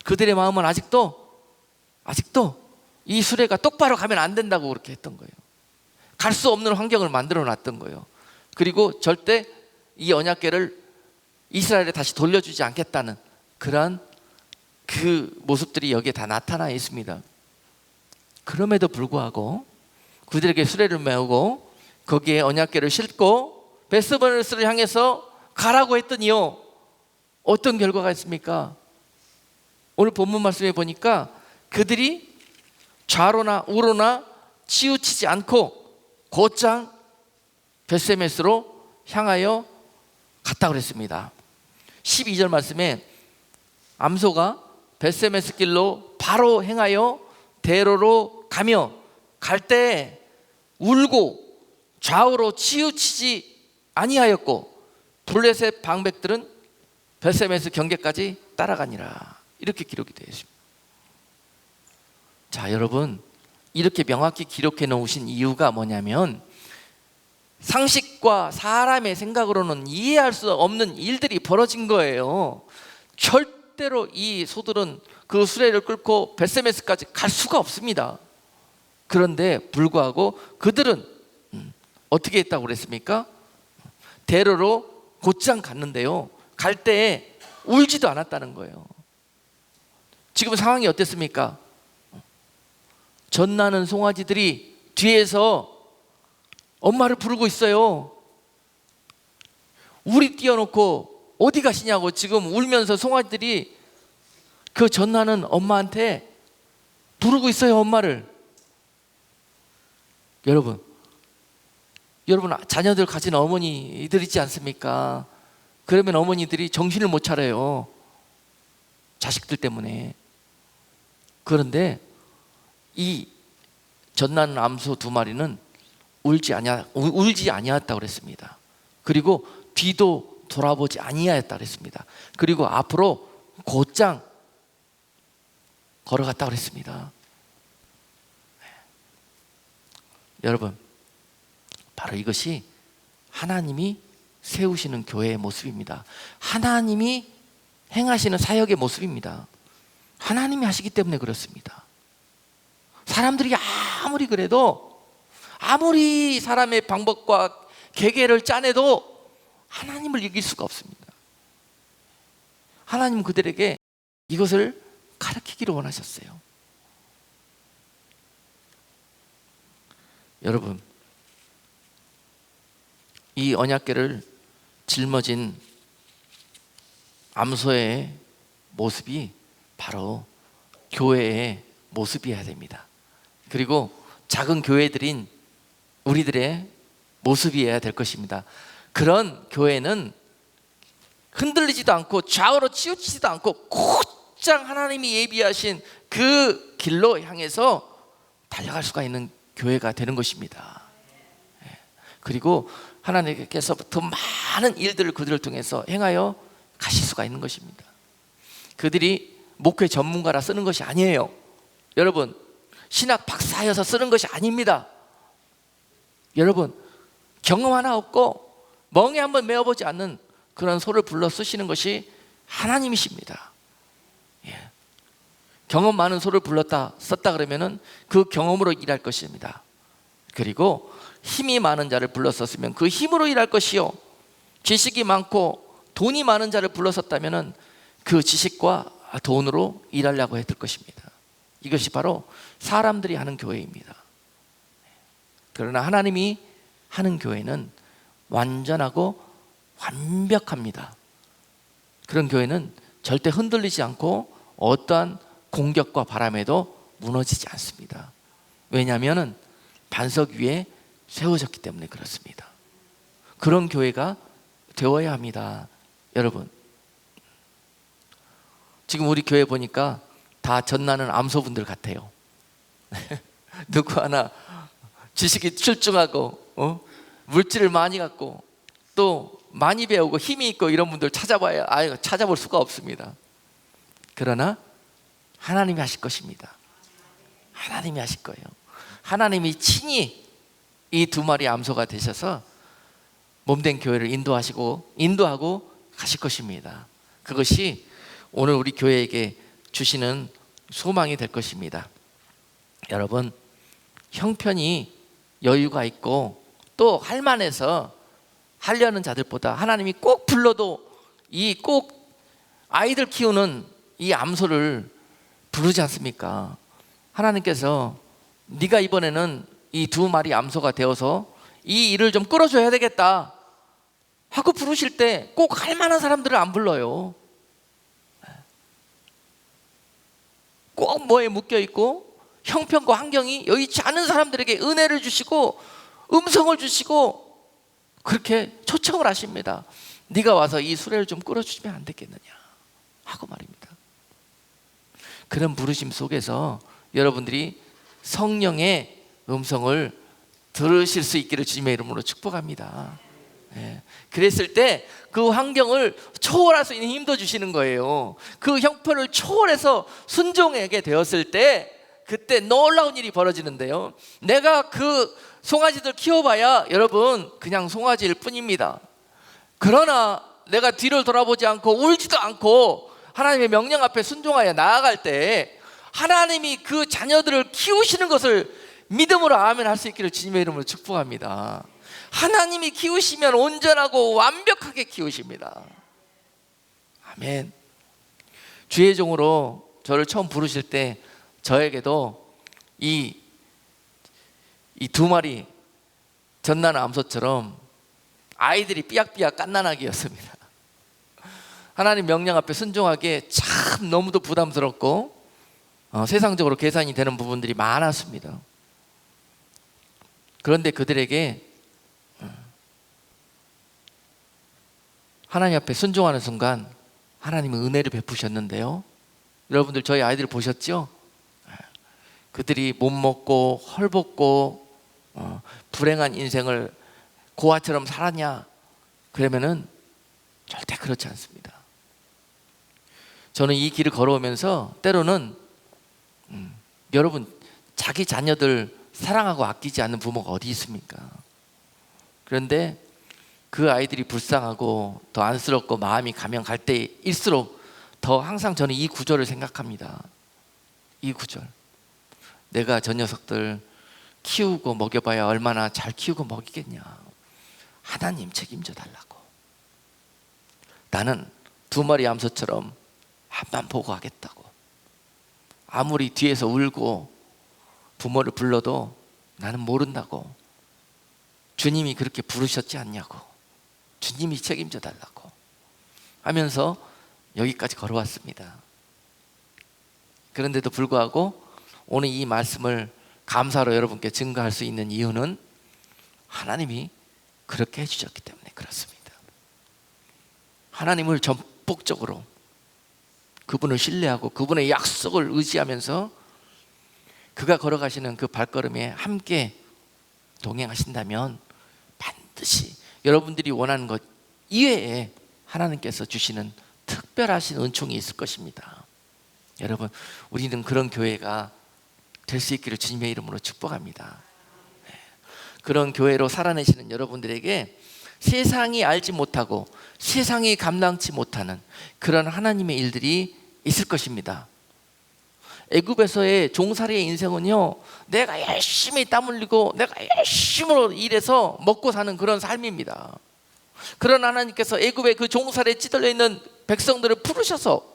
그들의 마음은 아직도 이 수레가 똑바로 가면 안 된다고 그렇게 했던 거예요. 갈 수 없는 환경을 만들어 놨던 거예요. 그리고 절대 이 언약궤를 이스라엘에 다시 돌려주지 않겠다는 그러한 그 모습들이 여기에 다 나타나 있습니다. 그럼에도 불구하고 그들에게 수레를 메우고 거기에 언약궤를 싣고 베스메스를 향해서 가라고 했더니요, 어떤 결과가 있습니까? 오늘 본문 말씀에 보니까 그들이 좌로나 우로나 치우치지 않고 곧장 베스메스로 향하여 갔다 그랬습니다. 12절 말씀에 암소가 베스메스 길로 바로 행하여 대로로 가며 갈 때 울고 좌우로 치우치지 아니하였고 블레셋 방백들은 베스메스 경계까지 따라가니라. 이렇게 기록이 되어 있습니다. 자, 여러분, 이렇게 명확히 기록해 놓으신 이유가 뭐냐면 상식과 사람의 생각으로는 이해할 수 없는 일들이 벌어진 거예요. 절대로 이 소들은 그 수레를 끌고 베스메스까지 갈 수가 없습니다. 그런데 불구하고 그들은 어떻게 했다고 그랬습니까? 대로로 곧장 갔는데요, 갈 때에 울지도 않았다는 거예요. 지금 상황이 어땠습니까? 젖나는 송아지들이 뒤에서 엄마를 부르고 있어요. 우리 띄워놓고 어디 가시냐고 지금 울면서 송아지들이 그 젖나는 엄마한테 부르고 있어요, 엄마를. 여러분 자녀들 가진 어머니들 있지 않습니까? 그러면 어머니들이 정신을 못 차려요, 자식들 때문에. 그런데 이 젖나는 암소 2마리는 울지 아니하였다고 그랬습니다. 그리고 뒤도 돌아보지 아니하였다고 그랬습니다. 그리고 앞으로 곧장 걸어갔다고 그랬습니다. 여러분, 바로 이것이 하나님이 세우시는 교회의 모습입니다. 하나님이 행하시는 사역의 모습입니다. 하나님이 하시기 때문에 그렇습니다. 사람들이 아무리 그래도, 아무리 사람의 방법과 계계를 짜내도 하나님을 이길 수가 없습니다. 하나님은 그들에게 이것을 가르치기를 원하셨어요. 여러분, 이 언약궤를 짊어진 암소의 모습이 바로 교회의 모습이어야 됩니다. 그리고 작은 교회들인 우리들의 모습이어야 될 것입니다. 그런 교회는 흔들리지도 않고 좌우로 치우치지도 않고 곧장 하나님이 예비하신 그 길로 향해서 달려갈 수가 있는 교회가 되는 것입니다. 그리고 하나님께서 더 많은 일들을 그들을 통해서 행하여 가실 수가 있는 것입니다. 그들이 목회 전문가라 쓰는 것이 아니에요. 여러분, 신학 박사여서 쓰는 것이 아닙니다. 여러분, 경험 하나 없고 멍에 한번 메어보지 않는 그런 소를 불러 쓰시는 것이 하나님이십니다. 경험 많은 소를 썼다 그러면은 그 경험으로 일할 것입니다. 그리고 힘이 많은 자를 불렀었으면 그 힘으로 일할 것이요, 지식이 많고 돈이 많은 자를 불렀었다면은 그 지식과 돈으로 일하려고 했을 것입니다. 이것이 바로 사람들이 하는 교회입니다. 그러나 하나님이 하는 교회는 완전하고 완벽합니다. 그런 교회는 절대 흔들리지 않고 어떠한 공격과 바람에도 무너지지 않습니다. 왜냐하면 반석 위에 세워졌기 때문에 그렇습니다. 그런 교회가 되어야 합니다. 여러분, 지금 우리 교회 보니까 다 전나는 암소분들 같아요. 누구 하나 지식이 출중하고 물질을 많이 갖고 또 많이 배우고 힘이 있고 이런 분들 찾아봐야 찾아볼 수가 없습니다. 그러나 하나님이 하실 것입니다. 하나님이 하실 거예요. 하나님이 친히 이 두 마리 암소가 되셔서 몸된 교회를 인도하고 가실 것입니다. 그것이 오늘 우리 교회에게 주시는 소망이 될 것입니다. 여러분, 형편이 여유가 있고 또 할만해서 하려는 자들보다 하나님이 꼭 불러도 꼭 아이들 키우는 이 암소를 부르지 않습니까? 하나님께서 네가 이번에는 이 두 마리 암소가 되어서 이 일을 좀 끌어줘야 되겠다 하고 부르실 때 꼭 할만한 사람들을 안 불러요. 꼭 뭐에 묶여있고 형편과 환경이 여의치 않은 사람들에게 은혜를 주시고 음성을 주시고 그렇게 초청을 하십니다. 네가 와서 이 수레를 좀 끌어주시면 안 되겠느냐 하고 말입니다. 그런 부르심 속에서 여러분들이 성령의 음성을 들으실 수 있기를 주님의 이름으로 축복합니다. 그랬을 때 그 환경을 초월할 수 있는 힘도 주시는 거예요. 그 형편을 초월해서 순종하게 되었을 때 그때 놀라운 일이 벌어지는데요, 내가 그 송아지들 키워봐야 여러분 그냥 송아지일 뿐입니다. 그러나 내가 뒤를 돌아보지 않고 울지도 않고 하나님의 명령 앞에 순종하여 나아갈 때 하나님이 그 자녀들을 키우시는 것을 믿음으로 아멘 할 수 있기를 주님의 이름으로 축복합니다. 하나님이 키우시면 온전하고 완벽하게 키우십니다. 아멘. 주의 종으로 저를 처음 부르실 때 저에게도 이 두 마리 전나는 암소처럼 아이들이 삐약삐약 갓난아기였습니다. 하나님 명령 앞에 순종하기에 참 너무도 부담스럽고 세상적으로 계산이 되는 부분들이 많았습니다. 그런데 그들에게 하나님 앞에 순종하는 순간 하나님은 은혜를 베푸셨는데요, 여러분들 저희 아이들 보셨죠? 그들이 못 먹고 헐벗고 불행한 인생을 고아처럼 살았냐? 그러면은 절대 그렇지 않습니다. 저는 이 길을 걸어오면서 때로는 여러분, 자기 자녀들 사랑하고 아끼지 않는 부모가 어디 있습니까? 그런데 그 아이들이 불쌍하고 더 안쓰럽고 마음이 가면 갈 때일수록 더 항상 저는 이 구절을 생각합니다. 이 구절, 내가 저 녀석들 키우고 먹여봐야 얼마나 잘 키우고 먹이겠냐. 하나님 책임져 달라고. 나는 두 마리 암소처럼 앞만 보고 하겠다고. 아무리 뒤에서 울고 부모를 불러도 나는 모른다고. 주님이 그렇게 부르셨지 않냐고. 주님이 책임져 달라고 하면서 여기까지 걸어왔습니다. 그런데도 불구하고 오늘 이 말씀을 감사로 여러분께 증거할 수 있는 이유는 하나님이 그렇게 해주셨기 때문에 그렇습니다. 하나님을 전폭적으로 그분을 신뢰하고 그분의 약속을 의지하면서 그가 걸어가시는 그 발걸음에 함께 동행하신다면 반드시 여러분들이 원하는 것 이외에 하나님께서 주시는 특별하신 은총이 있을 것입니다. 여러분, 우리는 그런 교회가 될 수 있기를 주님의 이름으로 축복합니다. 그런 교회로 살아내시는 여러분들에게 세상이 알지 못하고 세상이 감당치 못하는 그런 하나님의 일들이 있을 것입니다. 애굽에서의 종살이의 인생은요, 내가 열심히 땀 흘리고 내가 열심히 일해서 먹고 사는 그런 삶입니다. 그런 하나님께서 애굽의 그 종살이에 찌들려 있는 백성들을 부르셔서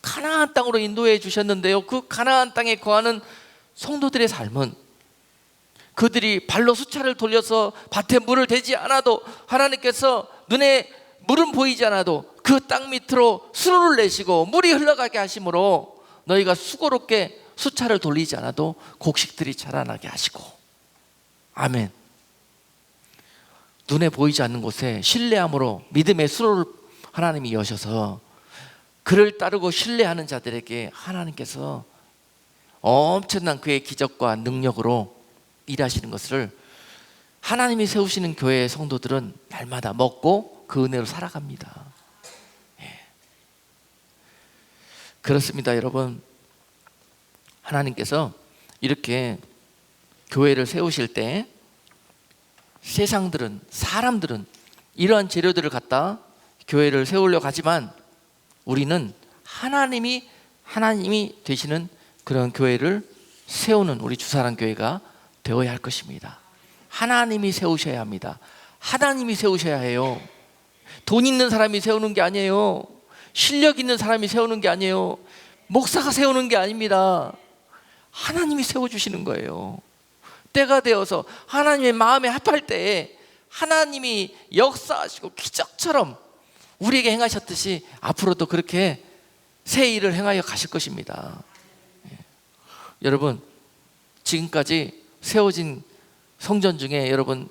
가나안 땅으로 인도해 주셨는데요, 그 가나안 땅에 거하는 성도들의 삶은 그들이 발로 수차를 돌려서 밭에 물을 대지 않아도 하나님께서 눈에 물은 보이지 않아도 그 땅 밑으로 수로를 내시고 물이 흘러가게 하심으로 너희가 수고롭게 수차를 돌리지 않아도 곡식들이 자라나게 하시고, 아멘. 눈에 보이지 않는 곳에 신뢰함으로 믿음의 수로를 하나님이 여셔서 그를 따르고 신뢰하는 자들에게 하나님께서 엄청난 그의 기적과 능력으로 일하시는 것을 하나님이 세우시는 교회의 성도들은 날마다 먹고 그 은혜로 살아갑니다. 그렇습니다, 여러분. 하나님께서 이렇게 교회를 세우실 때 세상들은, 사람들은 이러한 재료들을 갖다 교회를 세우려고 하지만 우리는 하나님이 되시는 그런 교회를 세우는 우리 주사랑교회가 되어야 할 것입니다. 하나님이 세우셔야 합니다. 하나님이 세우셔야 해요. 돈 있는 사람이 세우는 게 아니에요. 실력 있는 사람이 세우는 게 아니에요. 목사가 세우는 게 아닙니다. 하나님이 세워주시는 거예요. 때가 되어서 하나님의 마음에 합할 때에 하나님이 역사하시고 기적처럼 우리에게 행하셨듯이 앞으로도 그렇게 새 일을 행하여 가실 것입니다. 여러분, 지금까지 세워진 성전 중에 여러분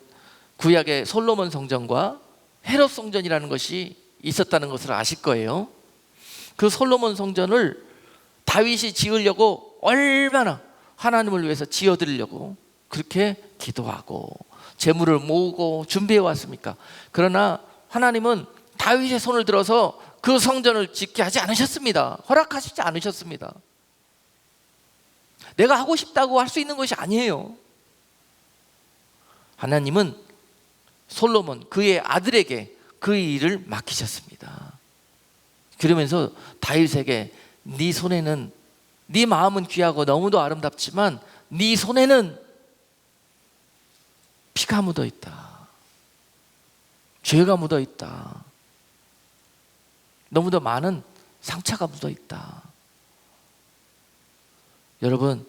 구약의 솔로몬 성전과 헤롯 성전이라는 것이 있었다는 것을 아실 거예요. 그 솔로몬 성전을 다윗이 지으려고 얼마나 하나님을 위해서 지어드리려고 그렇게 기도하고 재물을 모으고 준비해 왔습니까? 그러나 하나님은 다윗의 손을 들어서 그 성전을 짓게 하지 않으셨습니다. 허락하시지 않으셨습니다. 내가 하고 싶다고 할 수 있는 것이 아니에요. 하나님은 솔로몬 그의 아들에게 그 일을 맡기셨습니다. 그러면서 다윗에게 네 손에는, 네 마음은 귀하고 너무도 아름답지만 네 손에는 피가 묻어 있다. 죄가 묻어 있다. 너무도 많은 상처가 묻어 있다. 여러분,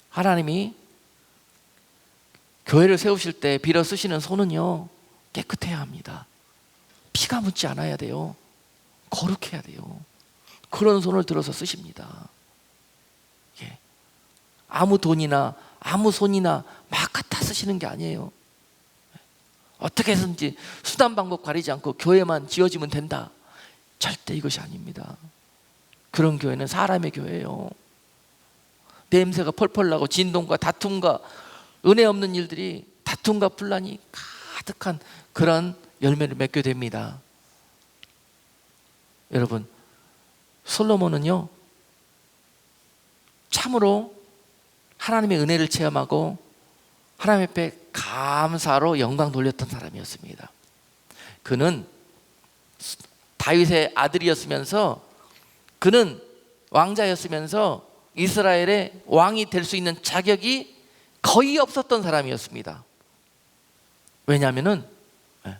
하나님이 교회를 세우실 때 빌어 쓰시는 손은요 깨끗해야 합니다. 피가 묻지 않아야 돼요. 거룩해야 돼요. 그런 손을 들어서 쓰십니다. 예. 아무 돈이나 아무 손이나 막 갖다 쓰시는 게 아니에요. 어떻게 해서든지 수단 방법 가리지 않고 교회만 지어지면 된다, 절대 이것이 아닙니다. 그런 교회는 사람의 교회예요. 냄새가 펄펄 나고 진동과 다툼과 은혜 없는 일들이, 다툼과 분란이 가득한 그런 열매를 맺게 됩니다. 여러분, 솔로몬은요 참으로 하나님의 은혜를 체험하고 하나님 앞에 감사로 영광 돌렸던 사람이었습니다. 그는 다윗의 아들이었으면서, 그는 왕자였으면서 이스라엘의 왕이 될 수 있는 자격이 거의 없었던 사람이었습니다. 왜냐하면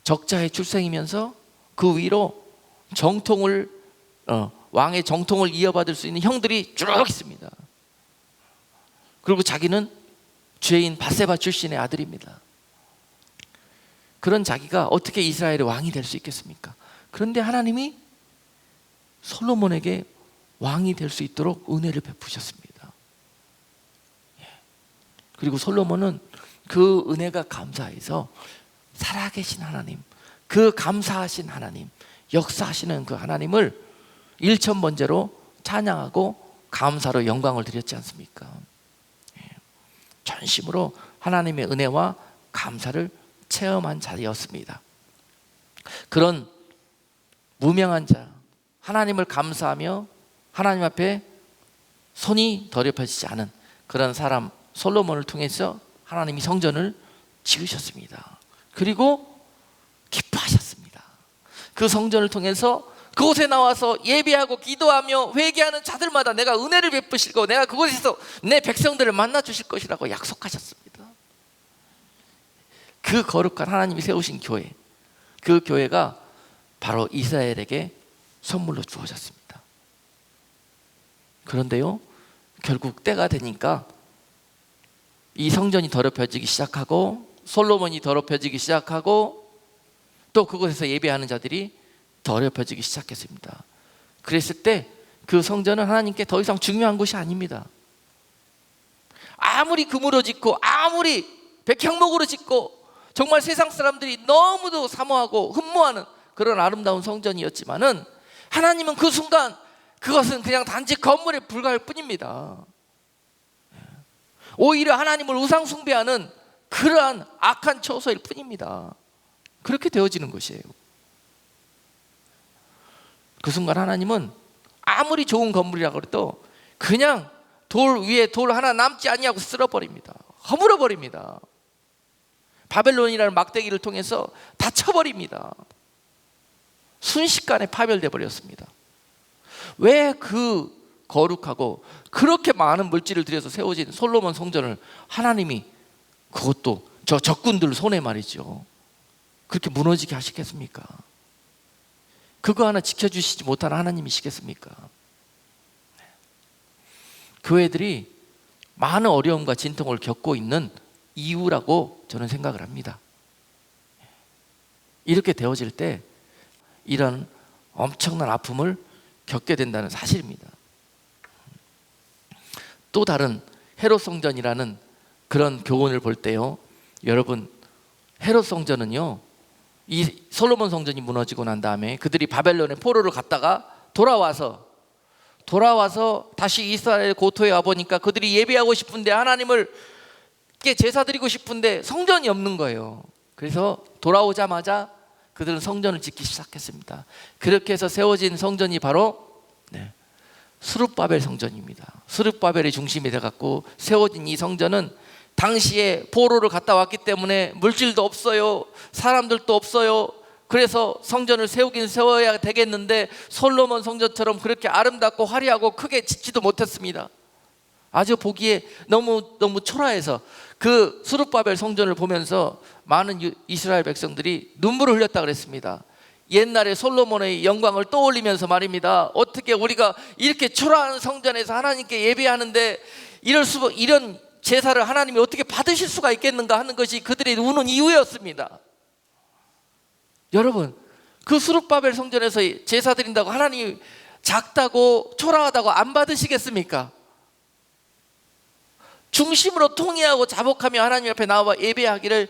적자의 출생이면서 그 위로 정통을 왕의 정통을 이어받을 수 있는 형들이 쭉 있습니다. 그리고 자기는 죄인 밧세바 출신의 아들입니다. 그런 자기가 어떻게 이스라엘의 왕이 될 수 있겠습니까? 그런데 하나님이 솔로몬에게 왕이 될 수 있도록 은혜를 베푸셨습니다. 그리고 솔로몬은 그 은혜가 감사해서 살아계신 하나님, 그 감사하신 하나님, 역사하시는 그 하나님을 일천번제로 찬양하고 감사로 영광을 드렸지 않습니까? 전심으로 하나님의 은혜와 감사를 체험한 자였습니다. 그런 무명한 자, 하나님을 감사하며 하나님 앞에 손이 더럽혀지지 않은 그런 사람 솔로몬을 통해서 하나님이 성전을 지으셨습니다. 그리고 기뻐하셨습니다. 그 성전을 통해서 그곳에 나와서 예배하고 기도하며 회개하는 자들마다 내가 은혜를 베푸시고 내가 그곳에서 내 백성들을 만나 주실 것이라고 약속하셨습니다. 그 거룩한 하나님이 세우신 교회, 그 교회가 바로 이스라엘에게 선물로 주어졌습니다. 그런데요, 결국 때가 되니까 이 성전이 더럽혀지기 시작하고 솔로몬이 더럽혀지기 시작하고 또 그곳에서 예배하는 자들이 더럽혀지기 시작했습니다. 그랬을 때 그 성전은 하나님께 더 이상 중요한 것이 아닙니다. 아무리 금으로 짓고 아무리 백향목으로 짓고 정말 세상 사람들이 너무도 사모하고 흠모하는 그런 아름다운 성전이었지만은 하나님은 그 순간 그것은 그냥 단지 건물에 불과할 뿐입니다. 오히려 하나님을 우상 숭배하는 그러한 악한 처소일 뿐입니다. 그렇게 되어지는 것이에요. 그 순간 하나님은 아무리 좋은 건물이라고 해도 그냥 돌 위에 돌 하나 남지 아니하고 쓸어버립니다. 허물어버립니다. 바벨론이라는 막대기를 통해서 다 쳐버립니다. 순식간에 파멸돼 버렸습니다. 왜 그 거룩하고 그렇게 많은 물질을 들여서 세워진 솔로몬 성전을 하나님이 그것도 저 적군들 손에 말이죠 그렇게 무너지게 하시겠습니까? 그거 하나 지켜주시지 못하는 하나님이시겠습니까? 교회들이 많은 어려움과 진통을 겪고 있는 이유라고 저는 생각을 합니다. 이렇게 되어질 때 이런 엄청난 아픔을 겪게 된다는 사실입니다. 또 다른 헤롯 성전이라는 그런 교훈을 볼 때요, 여러분, 헤롯 성전은요, 이 솔로몬 성전이 무너지고 난 다음에 그들이 바벨론에 포로를 갔다가 돌아와서 다시 이스라엘 고토에 와 보니까 그들이 예배하고 싶은데 하나님을 제사 드리고 싶은데 성전이 없는 거예요. 그래서 돌아오자마자 그들은 성전을 짓기 시작했습니다. 그렇게 해서 세워진 성전이 바로 스룹바벨 성전입니다. 스룹바벨이 중심이 돼갖고 세워진 이 성전은 당시에 포로를 갔다 왔기 때문에 물질도 없어요, 사람들도 없어요. 그래서 성전을 세우긴 세워야 되겠는데 솔로몬 성전처럼 그렇게 아름답고 화려하고 크게 짓지도 못했습니다. 아주 보기에 너무 초라해서 그 스룹바벨 성전을 보면서 많은 이스라엘 백성들이 눈물을 흘렸다 그랬습니다. 옛날에 솔로몬의 영광을 떠올리면서 말입니다. 어떻게 우리가 이렇게 초라한 성전에서 하나님께 예배하는데 이런 제사를 하나님이 어떻게 받으실 수가 있겠는가 하는 것이 그들의 우는 이유였습니다. 여러분, 그 스룹바벨 성전에서 제사 드린다고 하나님이 작다고 초라하다고 안 받으시겠습니까? 중심으로 통회하고 자복하며 하나님 앞에 나와 예배하기를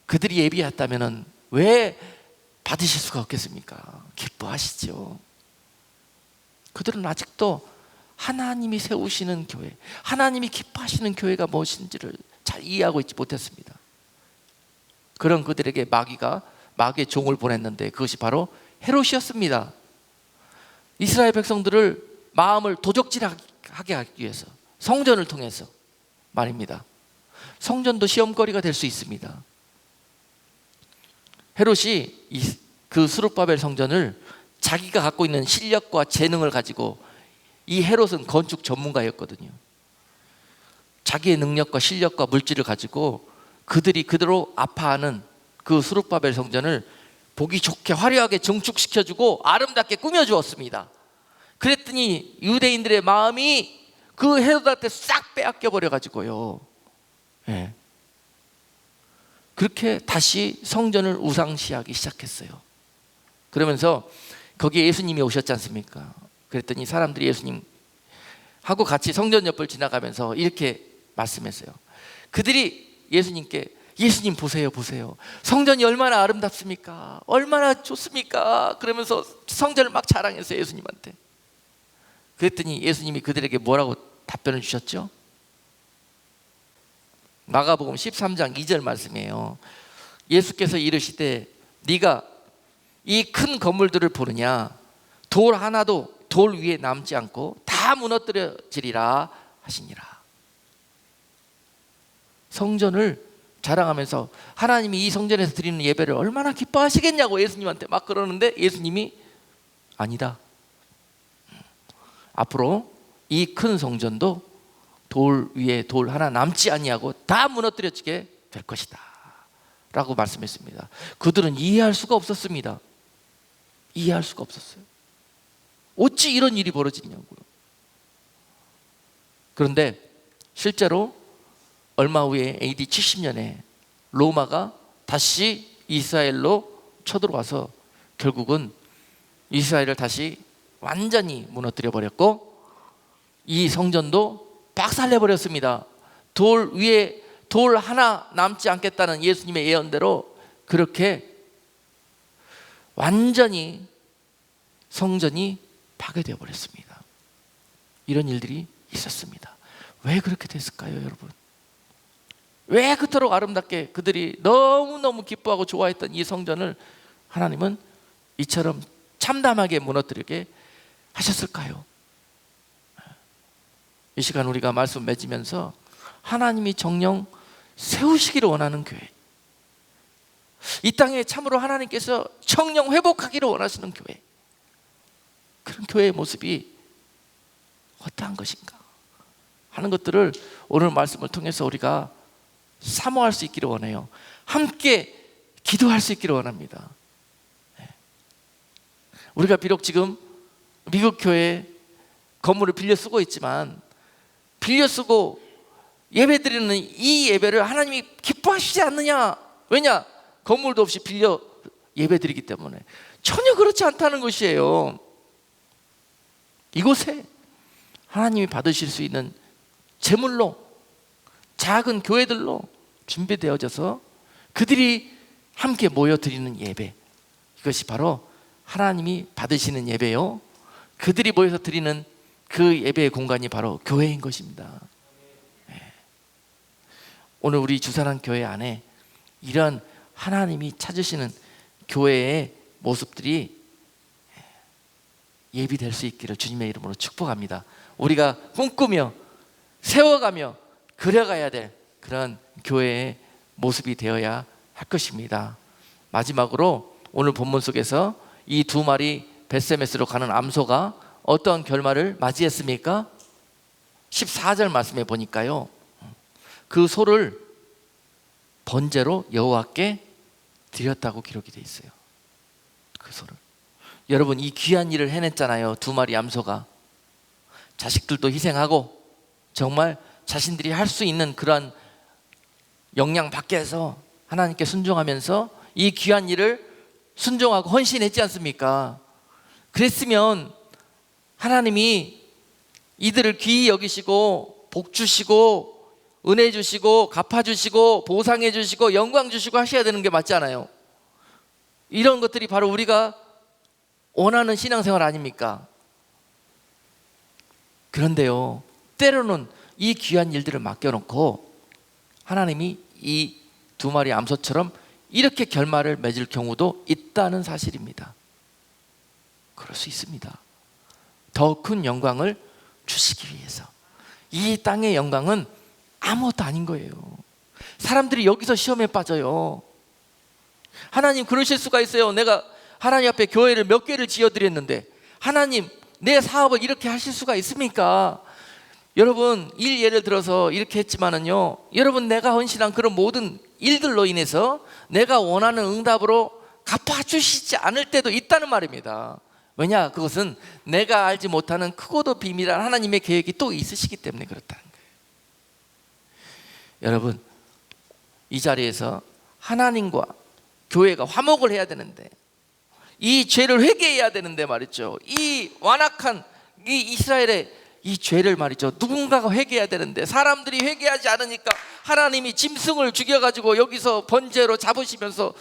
그들이 예배했다면 왜 받으실 수가 없겠습니까? 기뻐하시죠. 그들은 아직도 하나님이 세우시는 교회, 하나님이 기뻐하시는 교회가 무엇인지를 잘 이해하고 있지 못했습니다. 그런 그들에게 마귀의 종을 보냈는데 그것이 바로 헤롯이었습니다. 이스라엘 백성들을 마음을 도적질하게 하기 위해서 성전을 통해서 말입니다. 성전도 시험거리가 될 수 있습니다. 헤롯이 그 스룹바벨 성전을 자기가 갖고 있는 실력과 재능을 가지고, 이 헤롯은 건축 전문가였거든요. 자기의 능력과 실력과 물질을 가지고 그들이 그대로 아파하는 그 스룹바벨 성전을 보기 좋게 화려하게 증축시켜주고 아름답게 꾸며주었습니다. 그랬더니 유대인들의 마음이 그 헤롯한테 싹 빼앗겨 버려가지고요, 그렇게 다시 성전을 우상시하기 시작했어요. 그러면서 거기에 예수님이 오셨지 않습니까? 그랬더니 사람들이 예수님하고 같이 성전 옆을 지나가면서 이렇게 말씀했어요. 그들이 예수님 보세요, 성전이 얼마나 아름답습니까? 얼마나 좋습니까? 그러면서 성전을 막 자랑했어요, 예수님한테. 그랬더니 예수님이 그들에게 뭐라고 답변을 주셨죠? 마가복음 13장 2절 말씀이에요. 예수께서 이르시되 네가 이 큰 건물들을 보느냐? 돌 하나도 돌 위에 남지 않고 다 무너뜨려지리라 하시니라. 성전을 자랑하면서 하나님이 이 성전에서 드리는 예배를 얼마나 기뻐하시겠냐고 예수님한테 막 그러는데 예수님이 아니다, 앞으로 이 큰 성전도 돌 위에 돌 하나 남지 아니하고 다 무너뜨려지게 될 것이다 라고 말씀했습니다. 그들은 이해할 수가 없었습니다. 이해할 수가 없었어요. 어찌 이런 일이 벌어지냐고요. 그런데 실제로 얼마 후에 AD 70년에 로마가 다시 이스라엘로 쳐들어와서 결국은 이스라엘을 다시 완전히 무너뜨려 버렸고 이 성전도 박살내 버렸습니다. 돌 위에 돌 하나 남지 않겠다는 예수님의 예언대로 그렇게 완전히 성전이 파괴되어 버렸습니다. 이런 일들이 있었습니다. 왜 그렇게 됐을까요, 여러분? 왜 그토록 아름답게 그들이 너무너무 기뻐하고 좋아했던 이 성전을 하나님은 이처럼 참담하게 무너뜨리게 하셨을까요? 이 시간 우리가 말씀 맺으면서 하나님이 정령 세우시기를 원하는 교회, 이 땅에 참으로 하나님께서 정령 회복하기를 원하시는 교회, 그런 교회의 모습이 어떠한 것인가 하는 것들을 오늘 말씀을 통해서 우리가 사모할 수 있기를 원해요. 함께 기도할 수 있기를 원합니다. 우리가 비록 지금 미국 교회 건물을 빌려 쓰고 있지만, 빌려 쓰고 예배드리는 이 예배를 하나님이 기뻐하시지 않느냐? 왜냐? 건물도 없이 빌려 예배드리기 때문에. 전혀 그렇지 않다는 것이에요. 이곳에 하나님이 받으실 수 있는 제물로, 작은 교회들로 준비되어져서 그들이 함께 모여 드리는 예배, 이것이 바로 하나님이 받으시는 예배요, 그들이 모여서 드리는 그 예배의 공간이 바로 교회인 것입니다. 오늘 우리 주사랑 교회 안에 이런 하나님이 찾으시는 교회의 모습들이 예비될 수 있기를 주님의 이름으로 축복합니다. 우리가 꿈꾸며 세워가며 그려가야 될 그런 교회의 모습이 되어야 할 것입니다. 마지막으로 오늘 본문 속에서 이 두 마리 벳세메스로 가는 암소가 어떤 결말을 맞이했습니까? 14절 말씀에 보니까요, 그 소를 번제로 여호와께 드렸다고 기록이 되어 있어요. 그 소를. 여러분, 이 귀한 일을 해냈잖아요. 두 마리 암소가 자식들도 희생하고 정말 자신들이 할 수 있는 그런 역량 밖에서 하나님께 순종하면서 이 귀한 일을 순종하고 헌신했지 않습니까? 그랬으면 하나님이 이들을 귀히 여기시고 복 주시고 은혜 주시고 갚아주시고 보상해 주시고 영광 주시고 하셔야 되는 게 맞지 않아요? 이런 것들이 바로 우리가 원하는 신앙생활 아닙니까? 그런데요, 때로는 이 귀한 일들을 맡겨놓고 하나님이 이 두 마리 암소처럼 이렇게 결말을 맺을 경우도 있다는 사실입니다. 그럴 수 있습니다. 더 큰 영광을 주시기 위해서. 이 땅의 영광은 아무것도 아닌 거예요. 사람들이 여기서 시험에 빠져요. 하나님, 그러실 수가 있어요. 내가 하나님 앞에 교회를 몇 개를 지어드렸는데 하나님, 내 사업을 이렇게 하실 수가 있습니까? 여러분, 예를 들어서 이렇게 했지만은요, 여러분, 내가 헌신한 그런 모든 일들로 인해서 내가 원하는 응답으로 갚아주시지 않을 때도 있다는 말입니다. 왜냐? 그것은 내가 알지 못하는 크고도 비밀한 하나님의 계획이 또 있으시기 때문에 그렇다는 거예요. 여러분, 이 자리에서 하나님과 교회가 화목을 해야 되는데, 이 죄를 회개해야 되는데 말이죠, 이 완악한 이 이스라엘의 이 죄를 말이죠, 누군가가 회개해야 되는데 사람들이 회개하지 않으니까 하나님이 짐승을 죽여가지고 여기서 번제로 잡으시면서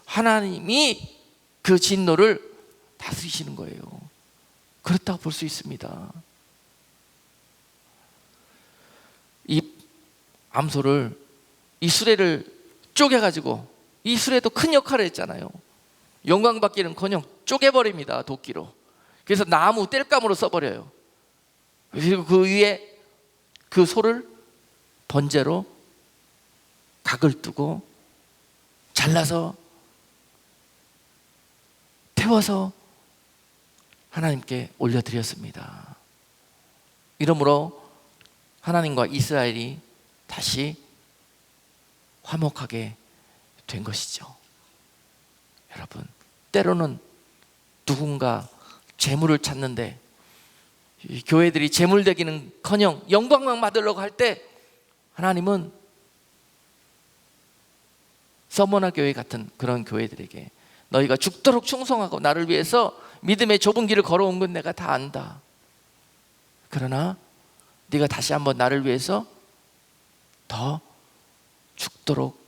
하나님이 그 진노를 다스리시는 거예요. 그렇다고 볼 수 있습니다. 이 암소를, 이 수레를 쪼개가지고, 이 수레도 큰 역할을 했잖아요. 영광받기는커녕 쪼개버립니다, 도끼로. 그래서 나무 땔감으로 써버려요. 그리고 그 위에 그 소를 번제로 각을 두고 잘라서 태워서 하나님께 올려드렸습니다. 이러므로 하나님과 이스라엘이 다시 화목하게 된 것이죠. 여러분, 때로는 누군가 재물을 찾는데 교회들이 재물되기는커녕 영광만 받으려고 할 때 하나님은 서머나 교회 같은 그런 교회들에게 너희가 죽도록 충성하고 나를 위해서 믿음의 좁은 길을 걸어온 건 내가 다 안다. 그러나 네가 다시 한번 나를 위해서 더 죽도록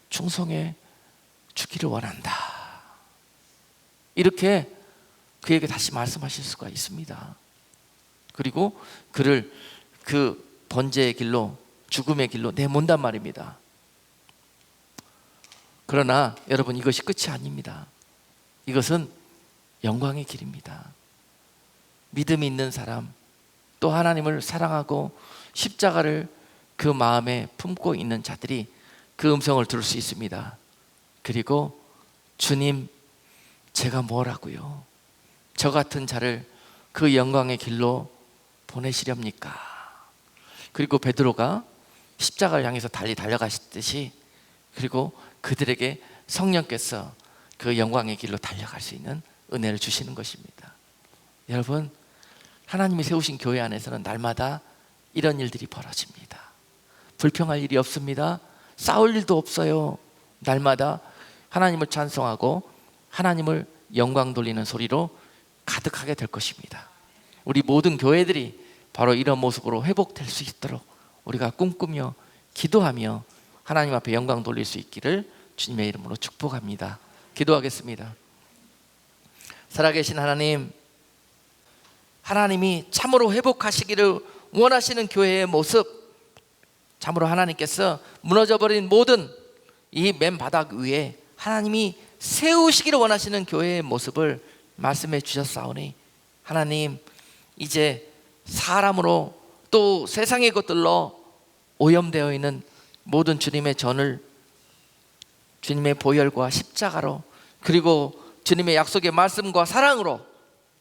충성해 주기를 원한다. 이렇게 그에게 다시 말씀하실 수가 있습니다. 그리고 그를 그 번제의 길로, 죽음의 길로 내몬단 말입니다. 그러나 여러분, 이것이 끝이 아닙니다. 이것은 영광의 길입니다. 믿음이 있는 사람, 또 하나님을 사랑하고 십자가를 그 마음에 품고 있는 자들이 그 음성을 들을 수 있습니다. 그리고 주님, 제가 뭐라고요? 저 같은 자를 그 영광의 길로 보내시렵니까? 그리고 베드로가 십자가를 향해서 달려가시듯이, 그리고 그들에게 성령께서 그 영광의 길로 달려갈 수 있는 은혜를 주시는 것입니다. 여러분, 하나님이 세우신 교회 안에서는 날마다 이런 일들이 벌어집니다. 불평할 일이 없습니다. 싸울 일도 없어요. 날마다 하나님을 찬송하고 하나님을 영광 돌리는 소리로 가득하게 될 것입니다. 우리 모든 교회들이 바로 이런 모습으로 회복될 수 있도록 우리가 꿈꾸며 기도하며 하나님 앞에 영광 돌릴 수 있기를 주님의 이름으로 축복합니다. 기도하겠습니다. 살아계신 하나님, 하나님이 참으로 회복하시기를 원하시는 교회의 모습, 참으로 하나님께서 무너져버린 모든 이 맨바닥 위에 하나님이 세우시기를 원하시는 교회의 모습을 말씀해 주셨사오니, 하나님, 이제 사람으로 또 세상의 것들로 오염되어 있는 모든 주님의 전을 주님의 보혈과 십자가로, 그리고 주님의 약속의 말씀과 사랑으로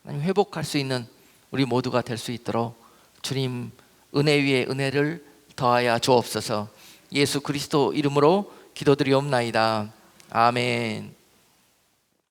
하나님 회복할 수 있는 우리 모두가 될 수 있도록 주님 은혜 위에 은혜를 더하여 주옵소서. 예수 그리스도 이름으로 기도드리옵나이다. 아멘.